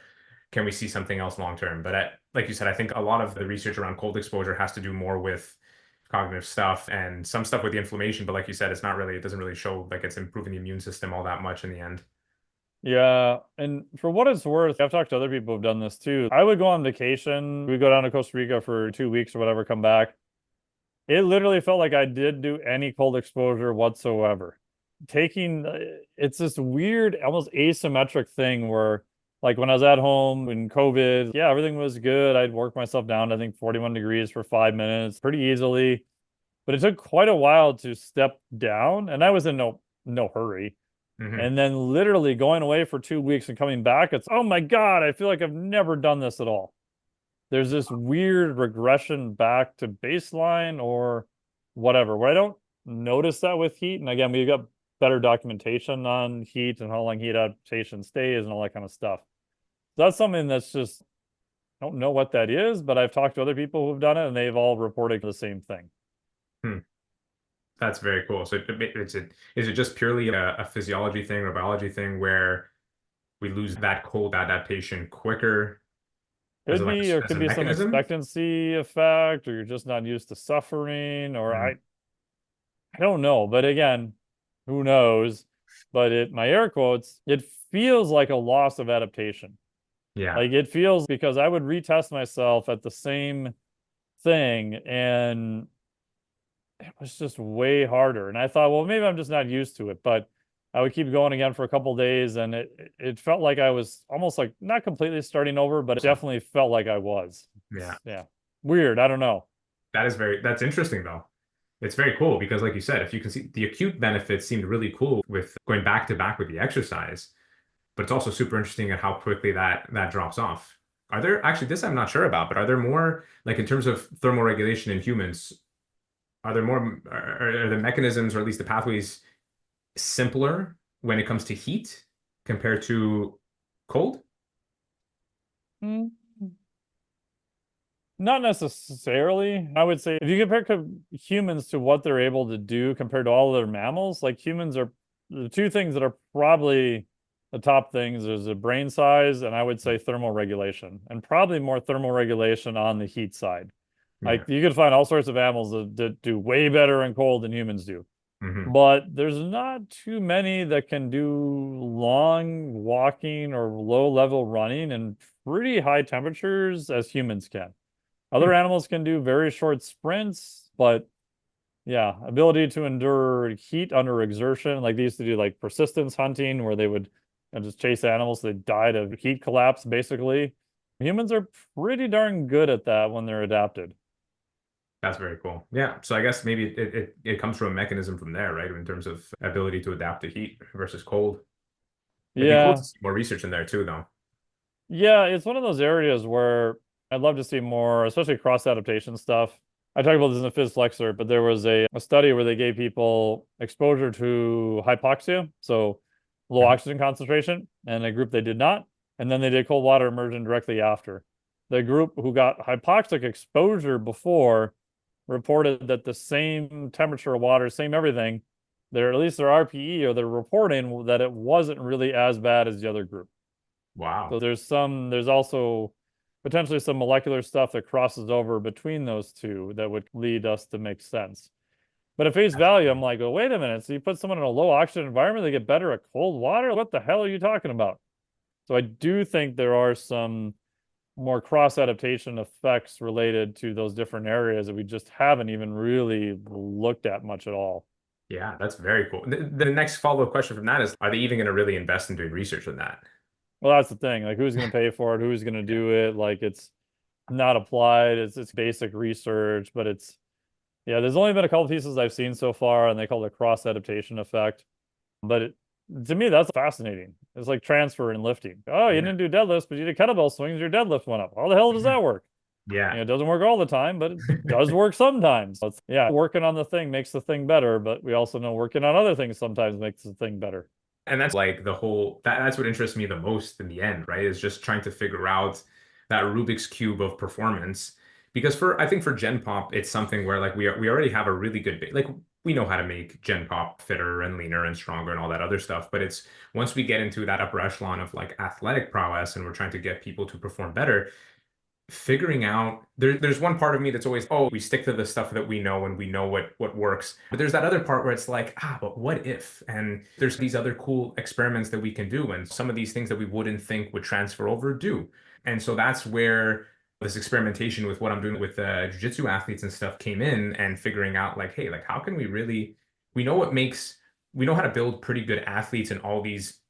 can we see something else long term? But like you said, I think a lot of the research around cold exposure has to do more with cognitive stuff and some stuff with the inflammation. But like you said, it doesn't really show like it's improving the immune system all that much in the end. Yeah, and for what it's worth, I've talked to other people who've done this too. I would go on vacation. We'd go down to Costa Rica for 2 weeks or whatever, come back. It literally felt like I did do any cold exposure whatsoever. It's this weird, almost asymmetric thing where, like when I was at home in COVID, yeah, everything was good. I'd work myself down to, I think, 41 degrees for 5 minutes pretty easily. But it took quite a while to step down, and I was in no hurry. Hmm. And then literally going away for 2 weeks and coming back, it's, oh my God, I feel like I've never done this at all. There's this weird regression back to baseline or whatever, where I don't notice that with heat. And again, we've got better documentation on heat and how long heat adaptation stays and all that kind of stuff. So that's something that's just, I don't know what that is, but I've talked to other people who've done it and they've all reported the same thing. Hmm. That's very cool. So is it just purely a physiology thing or biology thing where we lose that cold adaptation quicker as Could be, or as could a be some mechanism? expectancy effect, or you're just not used to suffering, or Mm. I don't know. But again, who knows? But my air quotes, it feels like a loss of adaptation. Yeah. Like it feels because I would retest myself at the same thing and it was just way harder. And I thought, well, maybe I'm just not used to it, but I would keep going again for a couple days and it felt like I was almost like not completely starting over, but it definitely felt like I was. Yeah. Yeah. Weird. I don't know. That's interesting though. It's very cool because like you said, if you can see the acute benefits seemed really cool with going back to back with the exercise, but it's also super interesting at how quickly that drops off. Are there actually this I'm not sure about, but are there more like in terms of thermal regulation in humans, are there more are the mechanisms or at least the pathways simpler when it comes to heat compared to cold? Mm, Not necessarily. I would say if you compare humans to what they're able to do compared to all other mammals, like humans are the two things that are probably the top things is the brain size, and I would say thermal regulation, and probably more thermal regulation on the heat side. Yeah. Like you could find all sorts of animals that do way better in cold than humans do. Hmm. But there's not too many that can do long walking or low level running in pretty high temperatures as humans can. Other animals can do very short sprints, but yeah, ability to endure heat under exertion. Like they used to do like persistence hunting where they would just chase animals that died of heat collapse, basically. Humans are pretty darn good at that when they're adapted. That's very cool. Yeah. So I guess maybe it comes from a mechanism from there, right? In terms of ability to adapt to heat versus cold. It'd be cool to Yeah. see more research in there too, though. Yeah, it's one of those areas where I'd love to see more, especially cross adaptation stuff. I talked about this in the Phys Flexor, but there was a study where they gave people exposure to hypoxia, so low Mhm. oxygen concentration, and a group they did not. And then they did cold water immersion directly after. The group who got hypoxic exposure before reported that the same temperature of water, same everything, at least their RPE or they're reporting that it wasn't really as bad as the other group. So Wow. there's also potentially some molecular stuff that crosses over between those two that would lead us to make sense. But at face value, I'm like, oh, wait a minute. So you put someone in a low oxygen environment, they get better at cold water? What the hell are you talking about? So I do think there are some more cross adaptation effects related to those different areas that we just haven't even really looked at much at all. Yeah, that's very cool. The next follow-up question from that is, are they even going to really invest in doing research on that? Well, that's the thing. Like, who's going to pay for it? Who's going to Yeah. do it? Like, it's not applied. It's basic research, but it's yeah. There's only been a couple pieces I've seen so far, and they call it a cross adaptation effect. But to me, that's fascinating. It's like transfer and lifting. Oh, you Yeah. didn't do deadlifts, but you did kettlebell swings. Your deadlift went up. How the hell does that work? Yeah. It doesn't work all the time, but it does work sometimes. So yeah, working on the thing makes the thing better, but we also know working on other things sometimes makes the thing better. And that's like the whole that's what interests me the most in the end, right? Is just trying to figure out that Rubik's cube of performance. Because for I think for Gen Pop, it's something where like we already have a really good like we know how to make Gen Pop fitter and leaner and stronger and all that other stuff. But it's once we get into that upper echelon of like athletic prowess and we're trying to get people to perform better, figuring out there's one part of me that's always, oh, we stick to the stuff that we know and we know what works, but there's that other part where it's like, but what if, and there's these other cool experiments that we can do, and some of these things that we wouldn't think would transfer over do. And so that's where this experimentation with what I'm doing with jiu-jitsu athletes and stuff came in, and figuring out like, hey, like how can we really, we know what makes, we know how to build pretty good athletes in all these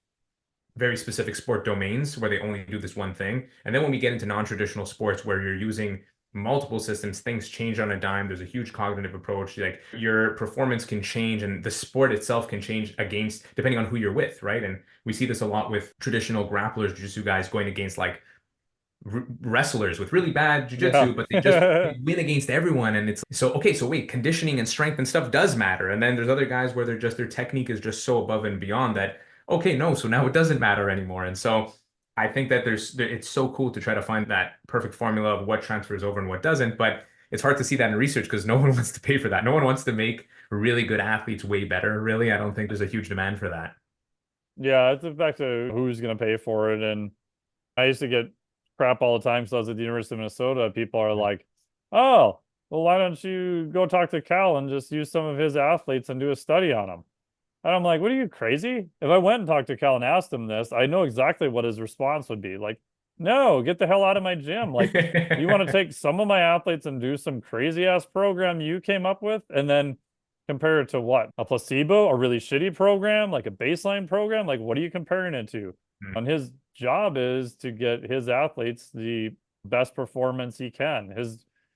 very specific sport domains where they only do this one thing. And then when we get into non-traditional sports where you're using multiple systems, things change on a dime. There's a huge cognitive approach. Like your performance can change and the sport itself can change against depending on who you're with, right? And we see this a lot with traditional grapplers, jiu-jitsu guys going against like wrestlers with really bad Yeah. jiu-jitsu, but they win against everyone. And it's so okay, so wait, conditioning and strength and stuff does matter. And then there's other guys where they're just their technique is just so above and beyond that, okay, no, so now it doesn't matter anymore. And so I think that it's so cool to try to find that perfect formula of what transfers over and what doesn't, but it's hard to see that in research because no one wants to pay for that. No one wants to make really good athletes way better, really. I don't think there's a huge demand for that. Yeah, it's back to who's going to pay for it. And I used to get crap all the time. So I was at the University of Minnesota. People are like, oh, well, why don't you go talk to Cal and just use some of his athletes and do a study on them? And I'm like, what are you, crazy? If I went and talked to Cal and asked him this, I know exactly what his response would be. Like, no, get the hell out of my gym. Like, you want to take some of my athletes and do some crazy ass program you came up with and then compare it to what? A placebo, a really shitty program, like a baseline program? Like, what are you comparing it to? And his job is to get his athletes the best performance he can.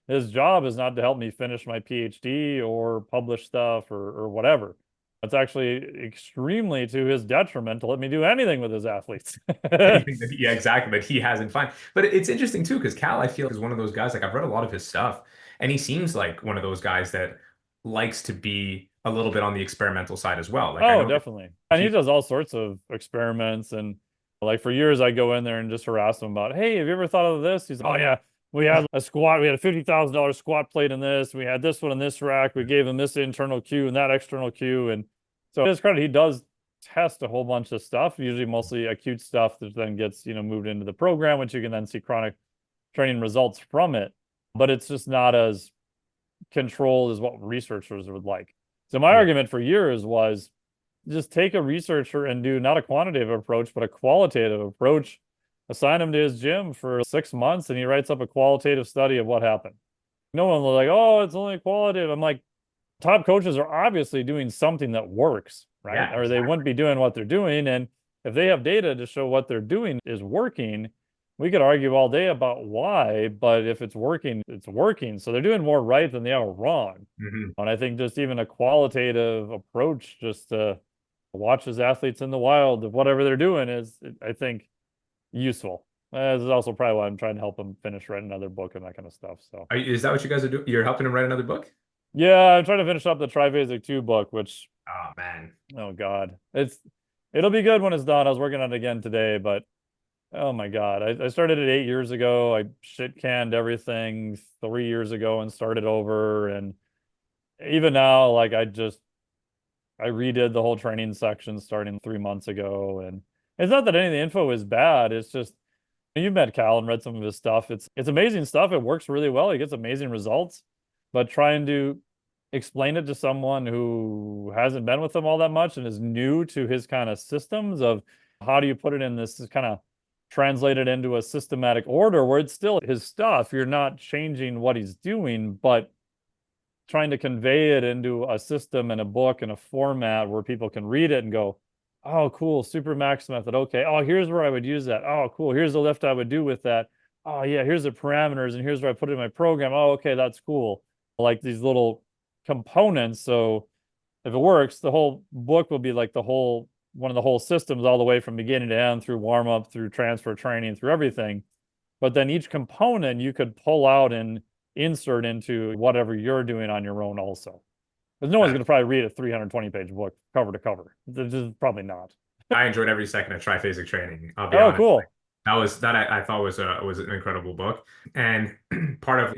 His job is not to help me finish my PhD or publish stuff or whatever. It's actually extremely to his detriment to let me do anything with his athletes. Anything that, yeah, exactly, that he hasn't found. But it's interesting too, because Cal, I feel, is one of those guys, like I've read a lot of his stuff, and he seems like one of those guys that likes to be a little bit on the experimental side as well. Like I Oh, know that definitely. And he does all sorts of experiments. And like for years, I go in there and just harass him about, hey, have you ever thought of this? He's like, oh, yeah, we had a squat. We had a $50,000 squat plate in this. We had this one in this rack. We gave him this internal cue and that external cue. And so to his credit, he does test a whole bunch of stuff, usually mostly acute stuff that then gets, moved into the program, which you can then see chronic training results from it. But it's just not as controlled as what researchers would like. So my argument for years was just take a researcher and do not a quantitative approach, but a qualitative approach. Assign him to his gym for 6 months and he writes up a qualitative study of what happened. No one was like, oh, it's only qualitative. I'm like, top coaches are obviously doing something that works, right? Yeah, Or they wouldn't be doing what they're doing. And if they have data to show what they're doing is working, we could argue all day about why, but if it's working, it's working. So they're doing more right than they are wrong. Mm-hmm. And I think just even a qualitative approach just to watch his athletes in the wild of whatever they're doing is, I think, useful. This is also probably why I'm trying to help him finish writing another book and that kind of stuff. So Is that what you guys are doing? You're helping him write another book? yeah, I'm trying to finish up the Triphasic 2 book, which, Oh man. oh God, it'll be good when it's done. I was working on it again today, but oh my God, I started it 8 years ago. I shit canned everything 3 years ago and started over. And even now, like I redid the whole training section starting 3 months ago. And it's not that any of the info is bad. It's just you've met Cal and read some of his stuff. It's amazing stuff. It works really well. He gets amazing results. But trying to explain it to someone who hasn't been with him all that much and is new to his kind of systems of how do you put it in this kind of translate it into a systematic order where it's still his stuff. You're not changing what he's doing, but trying to convey it into a system and a book and a format where people can read it and go, oh, cool, super max method. Okay. Oh, here's where I would use that. Oh, cool. Here's the lift I would do with that. Oh, yeah, here's the parameters and here's where I put it in my program. Oh, okay, that's cool. Like these little components. So if it works, the whole book will be like one of the whole systems all the way from beginning to end through warm up, through transfer training, through everything. But then each component you could pull out and insert into whatever you're doing on your own also. Because no one's going to probably read a 320-page book cover to cover. Just probably not. I enjoyed every second of Triphasic Training. I'll be Oh, honest. cool. Like, I thought was an incredible book. And part of,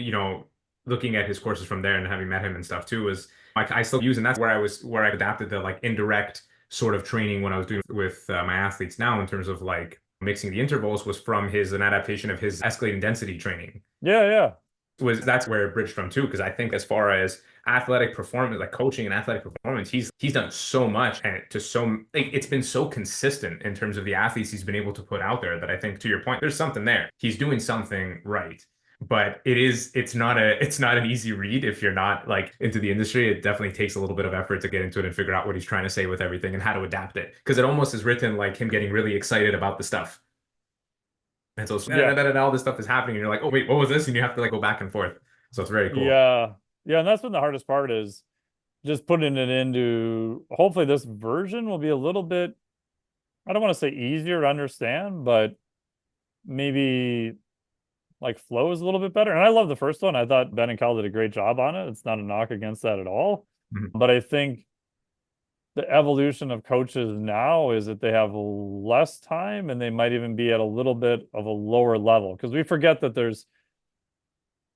looking at his courses from there and having met him and stuff too was like I still use, and that's where I adapted the like indirect sort of training when I was doing with my athletes now in terms of like mixing the intervals was from an adaptation of his escalating density training. Yeah. That's where it bridged from too, because I think as far as athletic performance, like coaching and athletic performance, he's done so much, and it's been so consistent in terms of the athletes he's been able to put out there that I think, to your point, there's something there. He's doing something right. But it's not an easy read if you're not like into the industry. It definitely takes a little bit of effort to get into it and figure out what he's trying to say with everything and how to adapt it. Because it almost is written like him getting really excited about the stuff. And so and all this stuff is happening, and you're like, oh wait, what was this? And you have to like go back and forth. So it's very cool. Yeah. And that's been the hardest part is just putting it into, hopefully this version will be a little bit, I don't want to say easier to understand, but maybe like flows a little bit better. And I love the first one. I thought Ben and Cal did a great job on it. It's not a knock against that at all. Mm-hmm. But I think the evolution of coaches now is that they have less time and they might even be at a little bit of a lower level because we forget that there's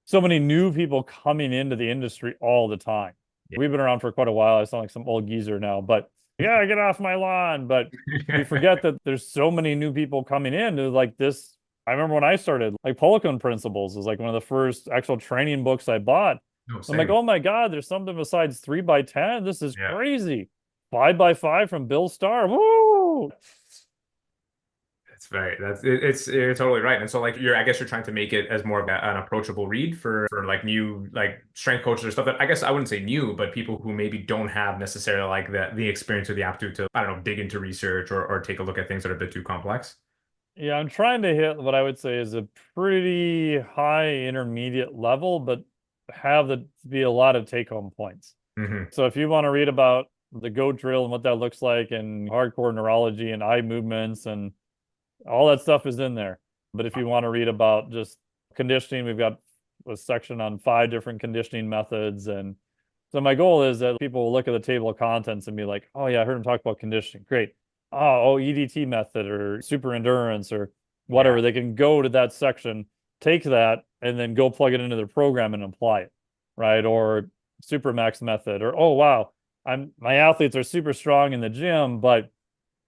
so many new people coming into the industry all the time. Yeah. We've been around for quite a while. I sound like some old geezer now, but yeah, get off my lawn. But we forget that there's so many new people coming in to like this. I remember when I started, like Polacone Principles was like one of the first actual training books I bought. I'm like, oh my God, there's something besides 3x10. This is crazy. 5x5 from Bill Starr. Woo! You're totally right. And so like I guess you're trying to make it as more of an approachable read for like new like strength coaches or stuff that I guess I wouldn't say new, but people who maybe don't have necessarily like the experience or the aptitude to, I don't know, dig into research or take a look at things that are a bit too complex. Yeah, I'm trying to hit what I would say is a pretty high intermediate level, but have the be a lot of take-home points. Mm-hmm. So if you want to read about the goat drill and what that looks like and hardcore neurology and eye movements and all that stuff is in there. But if you want to read about just conditioning, we've got a section on 5 different conditioning methods and So my goal is that people will look at the table of contents and be like, oh yeah, I heard him talk about conditioning. Great. Oh, EDT method or super endurance or Yeah. whatever. They can go to that section, take that, and then go plug it into their program and apply it, right? Or supermax method, or oh wow, my athletes are super strong in the gym, but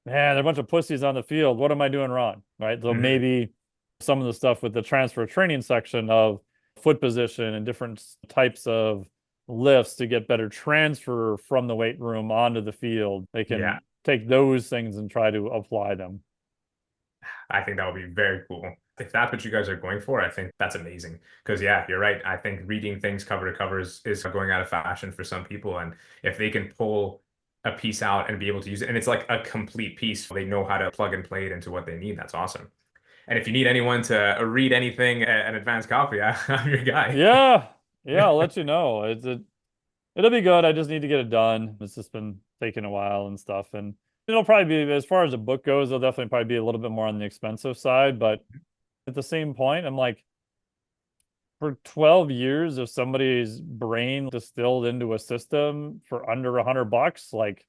man, they're a bunch of pussies on the field. What am I doing wrong? Right. So Mhm. maybe some of the stuff with the transfer training section of foot position and different types of lifts to get better transfer from the weight room onto the field. They Yeah. can take those things and try to apply them. I think that would be very cool. If that's what you guys are going for, I think that's amazing. Because yeah, you're right. I think reading things cover to cover is going out of fashion for some people. And if they can pull a piece out and be able to use it, and it's like a complete piece, they know how to plug and play it into what they need. That's awesome. And if you need anyone to read anything at an advanced copy, I'm your guy. Yeah. Yeah. I'll let you know. It'll be good. I just need to get it done. It's just been taking a while and stuff. And it'll probably be, as far as the book goes, it'll definitely probably be a little bit more on the expensive side. But at the same point, I'm like, for 12 years of somebody's brain distilled into a system for under $100, like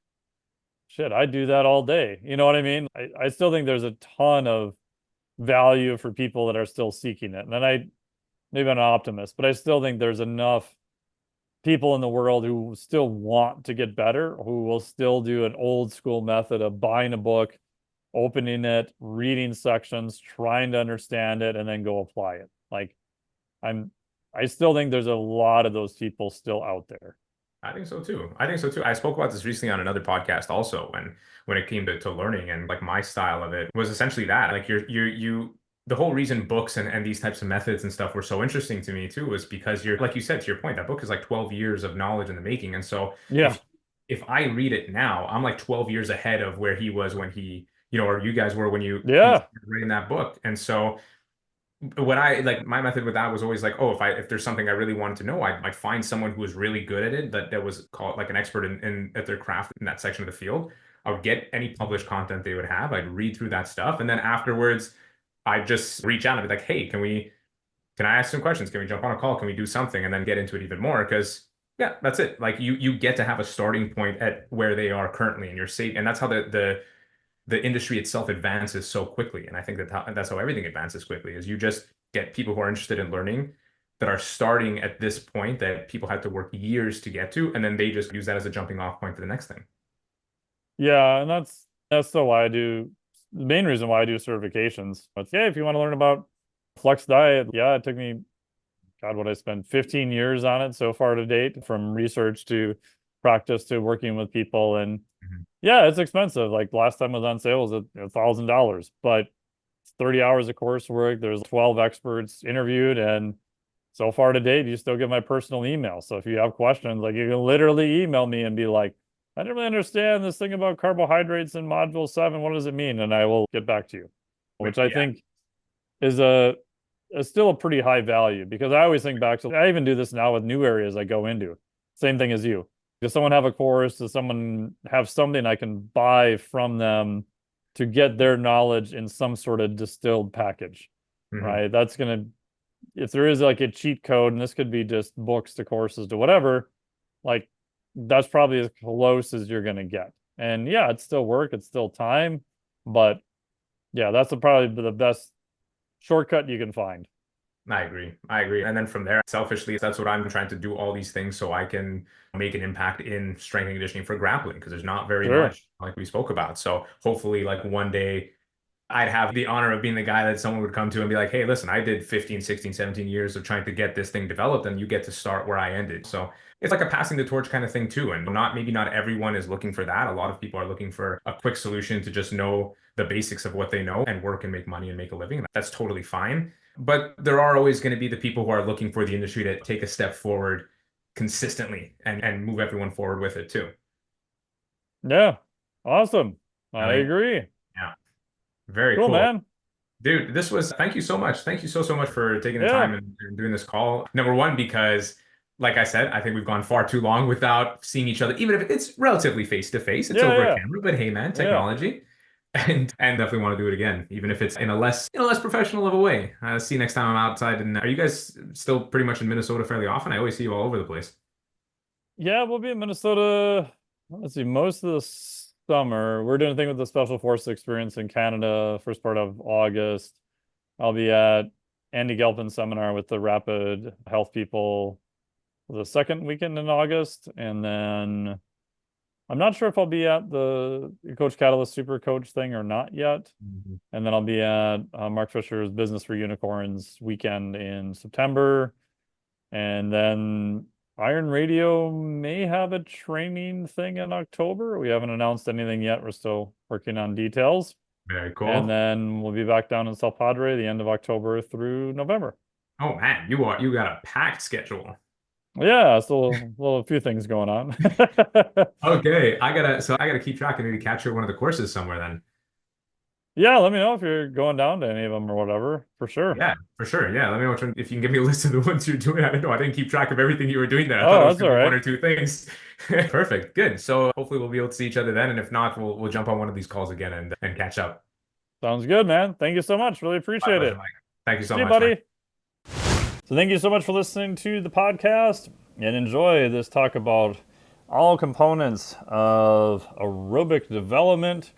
shit, I do that all day. You know what I mean? I still think there's a ton of value for people that are still seeking it. And then maybe I'm an optimist, but I still think there's enough people in the world who still want to get better, who will still do an old school method of buying a book, opening it, reading sections, trying to understand it, and then go apply it. Like I'm I still think there's a lot of those people still out there. I think so too. I think so too. I spoke about this recently on another podcast also when it came to learning, and like my style of it was essentially that. Like you the whole reason books and these types of methods and stuff were so interesting to me too was because you're like you said to your point, that book is like 12 years of knowledge in the making. And so Yeah. if I read it now, I'm like 12 years ahead of where he was when he, or you guys were when he Yeah. started reading that book. And so what I like my method with that was always like, oh, if there's something I really wanted to know, I'd find someone who was really good at it, that was called like an expert in at their craft in that section of the field. I would get any published content they would have. I'd read through that stuff, and then afterwards, I'd just reach out and be like, hey, can I ask some questions? Can we jump on a call? Can we do something? And then get into it even more because yeah, that's it. Like you get to have a starting point at where they are currently, and you're safe, and that's how the industry itself advances so quickly. And I think that's how everything advances quickly is you just get people who are interested in learning that are starting at this point that people had to work years to get to, and then they just use that as a jumping off point to the next thing. Yeah, and that's still why I do the main reason why I do certifications. But yeah, if you want to learn about flex diet, yeah, it took me, God, what I spent 15 years on it so far to date, from research to practice to working with people. And Mhm. yeah, it's expensive. Like last time it was on sale was $1,000, but it's 30 hours of coursework. There's 12 experts interviewed, and so far to date, you still get my personal email. So if you have questions, like you can literally email me and be like, I didn't really understand this thing about carbohydrates in module 7. What does it mean? And I will get back to you, which I Yeah. think is still a pretty high value, because I always think back to, I even do this now with new areas I go into. Same thing as you. Does someone have a course? Does someone have something I can buy from them to get their knowledge in some sort of distilled package, Mhm. right? That's going to, if there is like a cheat code, and this could be just books to courses to whatever, like that's probably as close as you're going to get. And yeah, it's still work, it's still time, but yeah, that's probably the best shortcut you can find. I agree. I agree. And then from there, selfishly, that's what I'm trying to do all these things so I can make an impact in strength and conditioning for grappling because there's not very Sure. much like we spoke about. So hopefully, like one day I'd have the honor of being the guy that someone would come to and be like, hey, listen, I did 15, 16, 17 years of trying to get this thing developed, and you get to start where I ended. So it's like a passing the torch kind of thing too. And maybe not everyone is looking for that. A lot of people are looking for a quick solution to just know the basics of what they know and work and make money and make a living. That's totally fine. But there are always going to be the people who are looking for the industry to take a step forward consistently and move everyone forward with it too. Yeah. Awesome. I I think, agree. yeah, very Cool, cool. man. Dude, thank you so much. Thank you so much for taking the time Yeah. and doing this call. Number one, because like I said, I think we've gone far too long without seeing each other, even if it's relatively face to face, it's Yeah. over a Yeah. camera, but hey man, Yeah. technology. And definitely want to do it again, even if it's in a less professional of a way. See you next time I'm outside. And are you guys still pretty much in Minnesota fairly often? I always see you all over the place. Yeah, we'll be in Minnesota. Let's see, most of the summer. We're doing a thing with the Special Forces experience in Canada, first part of August. I'll be at Andy Galpin's seminar with the Rapid Health people the second weekend in August. And then I'm not sure if I'll be at the Coach Catalyst Super Coach thing or not yet. Mhm. And then I'll be at Mark Fisher's Business for Unicorns weekend in September. And then Iron Radio may have a training thing in October. We haven't announced anything yet. We're still working on details. Very And cool. then we'll be back down in South Padre the end of October through November. Oh man, you got a packed schedule. Yeah, still a few things going on. Okay, I gotta keep track. I need to capture one of the courses somewhere then. Yeah, let me know if you're going down to any of them or whatever, for sure. Yeah, for sure. Yeah, let me know if you can give me a list of the ones you're doing. I don't know. I didn't keep track of everything you were doing there. I thought it Oh, was that's gonna all be one right. or two things. Perfect. Good. So hopefully we'll be able to see each other then, and if not, we'll jump on one of these calls again and catch up. Sounds good, man. Thank you so much. Really My appreciate pleasure, it. Mike. Thank you so See you, much, Mike. buddy. So thank you so much for listening to the podcast and enjoy this talk about all components of aerobic development,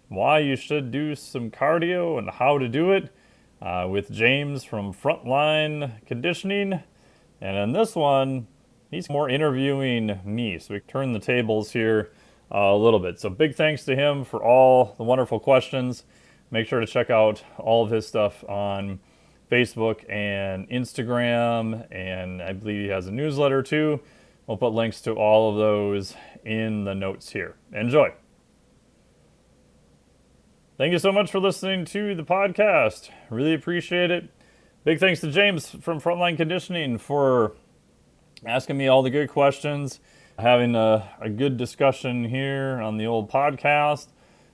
why you should do some cardio and how to do it with James from Frontline Conditioning. And in this one, he's more interviewing me. So we turn the tables here a little bit. So big thanks to him for all the wonderful questions. Make sure to check out all of his stuff on Facebook and Instagram, and I believe he has a newsletter too. We'll put links to all of those in the notes here. Enjoy. Thank you so much for listening to the podcast. Really appreciate it. Big thanks to James from Frontline Conditioning for asking me all the good questions, having a good discussion here on the old podcast.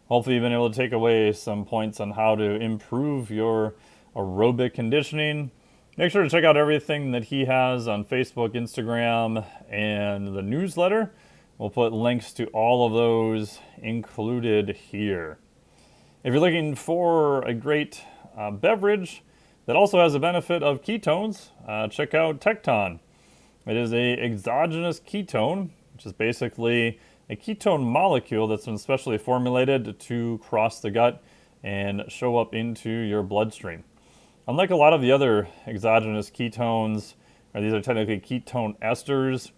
Hopefully you've been able to take away some points on how to improve your aerobic conditioning. Make sure to check out everything that he has on Facebook, Instagram, and the newsletter. We'll put links to all of those included here. If you're looking for a great beverage that also has the benefit of ketones, check out Tecton. It is a exogenous ketone, which is basically a ketone molecule that's been specially formulated to cross the gut and show up into your bloodstream. Unlike a lot of the other exogenous ketones, or these are technically ketone esters,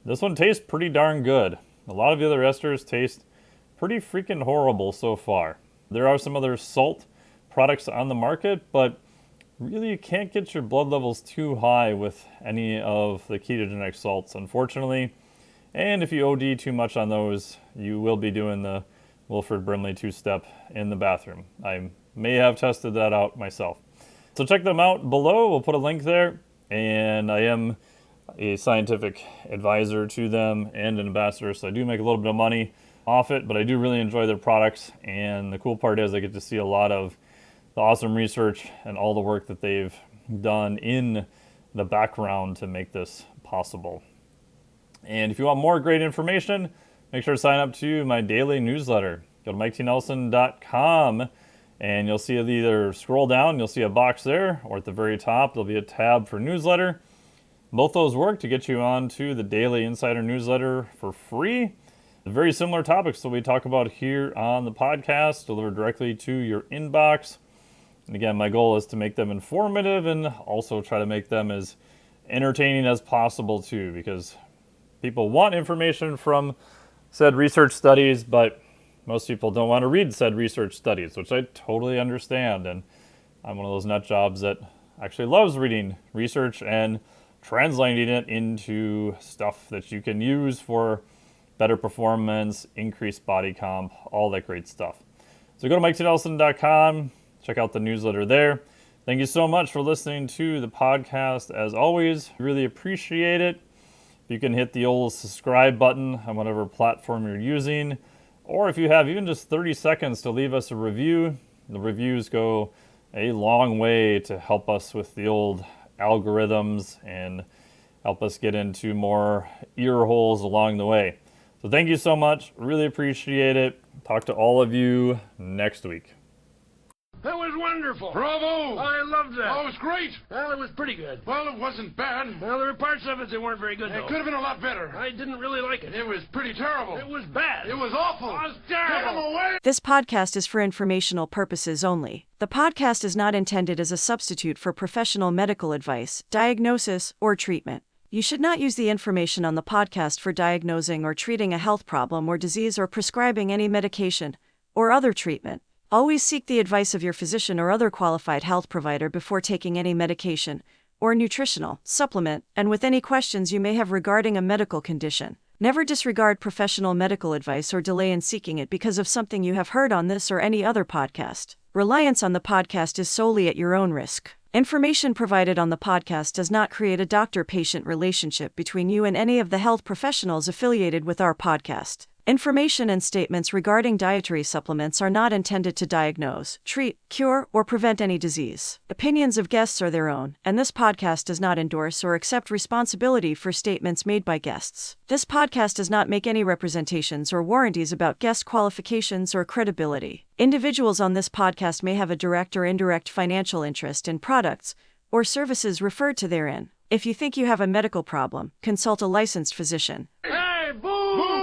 this one tastes pretty darn good. A lot of the other esters taste pretty freaking horrible so far. There are some other salt products on the market, but really you can't get your blood levels too high with any of the ketogenic salts, unfortunately. And if you OD too much on those, you will be doing the Wilford Brimley two-step in the bathroom. I may have tested that out myself. So check them out below. We'll put a link there. And I am a scientific advisor to them and an ambassador, so I do make a little bit of money off it, but I do really enjoy their products. And the cool part is I get to see a lot of the awesome research and all the work that they've done in the background to make this possible. And if you want more great information, make sure to sign up to my daily newsletter. Go to MikeTNelson.com and you'll see it, either scroll down, you'll see a box there, or at the very top, there'll be a tab for newsletter. Both those work to get you onto the daily insider newsletter for free. Very similar topics that we talk about here on the podcast, delivered directly to your inbox. And again, my goal is to make them informative and also try to make them as entertaining as possible too, because people want information from said research studies, but most people don't want to read said research studies, which I totally understand. And I'm one of those nut jobs that actually loves reading research and translating it into stuff that you can use for better performance, increased body comp, all that great stuff. So go to MikeTNelson.com, check out the newsletter there. Thank you so much for listening to the podcast. As always, really appreciate it. You can hit the old subscribe button on whatever platform you're using, or if you have even just 30 seconds to leave us a review, the reviews go a long way to help us with the old algorithms and help us get into more ear holes along the way. So thank you so much. Really appreciate it. Talk to all of you next week. That was wonderful. wonderful. Bravo! I loved that. Oh, it was great. Well, it was pretty good. Well, it wasn't bad. Well, there were parts of it that weren't very good, It though. could have been a lot better. I didn't really like it. It was pretty terrible. It was bad. It was awful. It was Get him terrible. away! This podcast is for informational purposes only. The podcast is not intended as a substitute for professional medical advice, diagnosis, or treatment. You should not use the information on the podcast for diagnosing or treating a health problem or disease or prescribing any medication or other treatment. Always seek the advice of your physician or other qualified health provider before taking any medication or nutritional supplement, and with any questions you may have regarding a medical condition. Never disregard professional medical advice or delay in seeking it because of something you have heard on this or any other podcast. Reliance on the podcast is solely at your own risk. Information provided on the podcast does not create a doctor-patient relationship between you and any of the health professionals affiliated with our podcast. Information and statements regarding dietary supplements are not intended to diagnose, treat, cure, or prevent any disease. Opinions of guests are their own, and this podcast does not endorse or accept responsibility for statements made by guests. This podcast does not make any representations or warranties about guest qualifications or credibility. Individuals on this podcast may have a direct or indirect financial interest in products or services referred to therein. If you think you have a medical problem, consult a licensed physician. Hey, boo!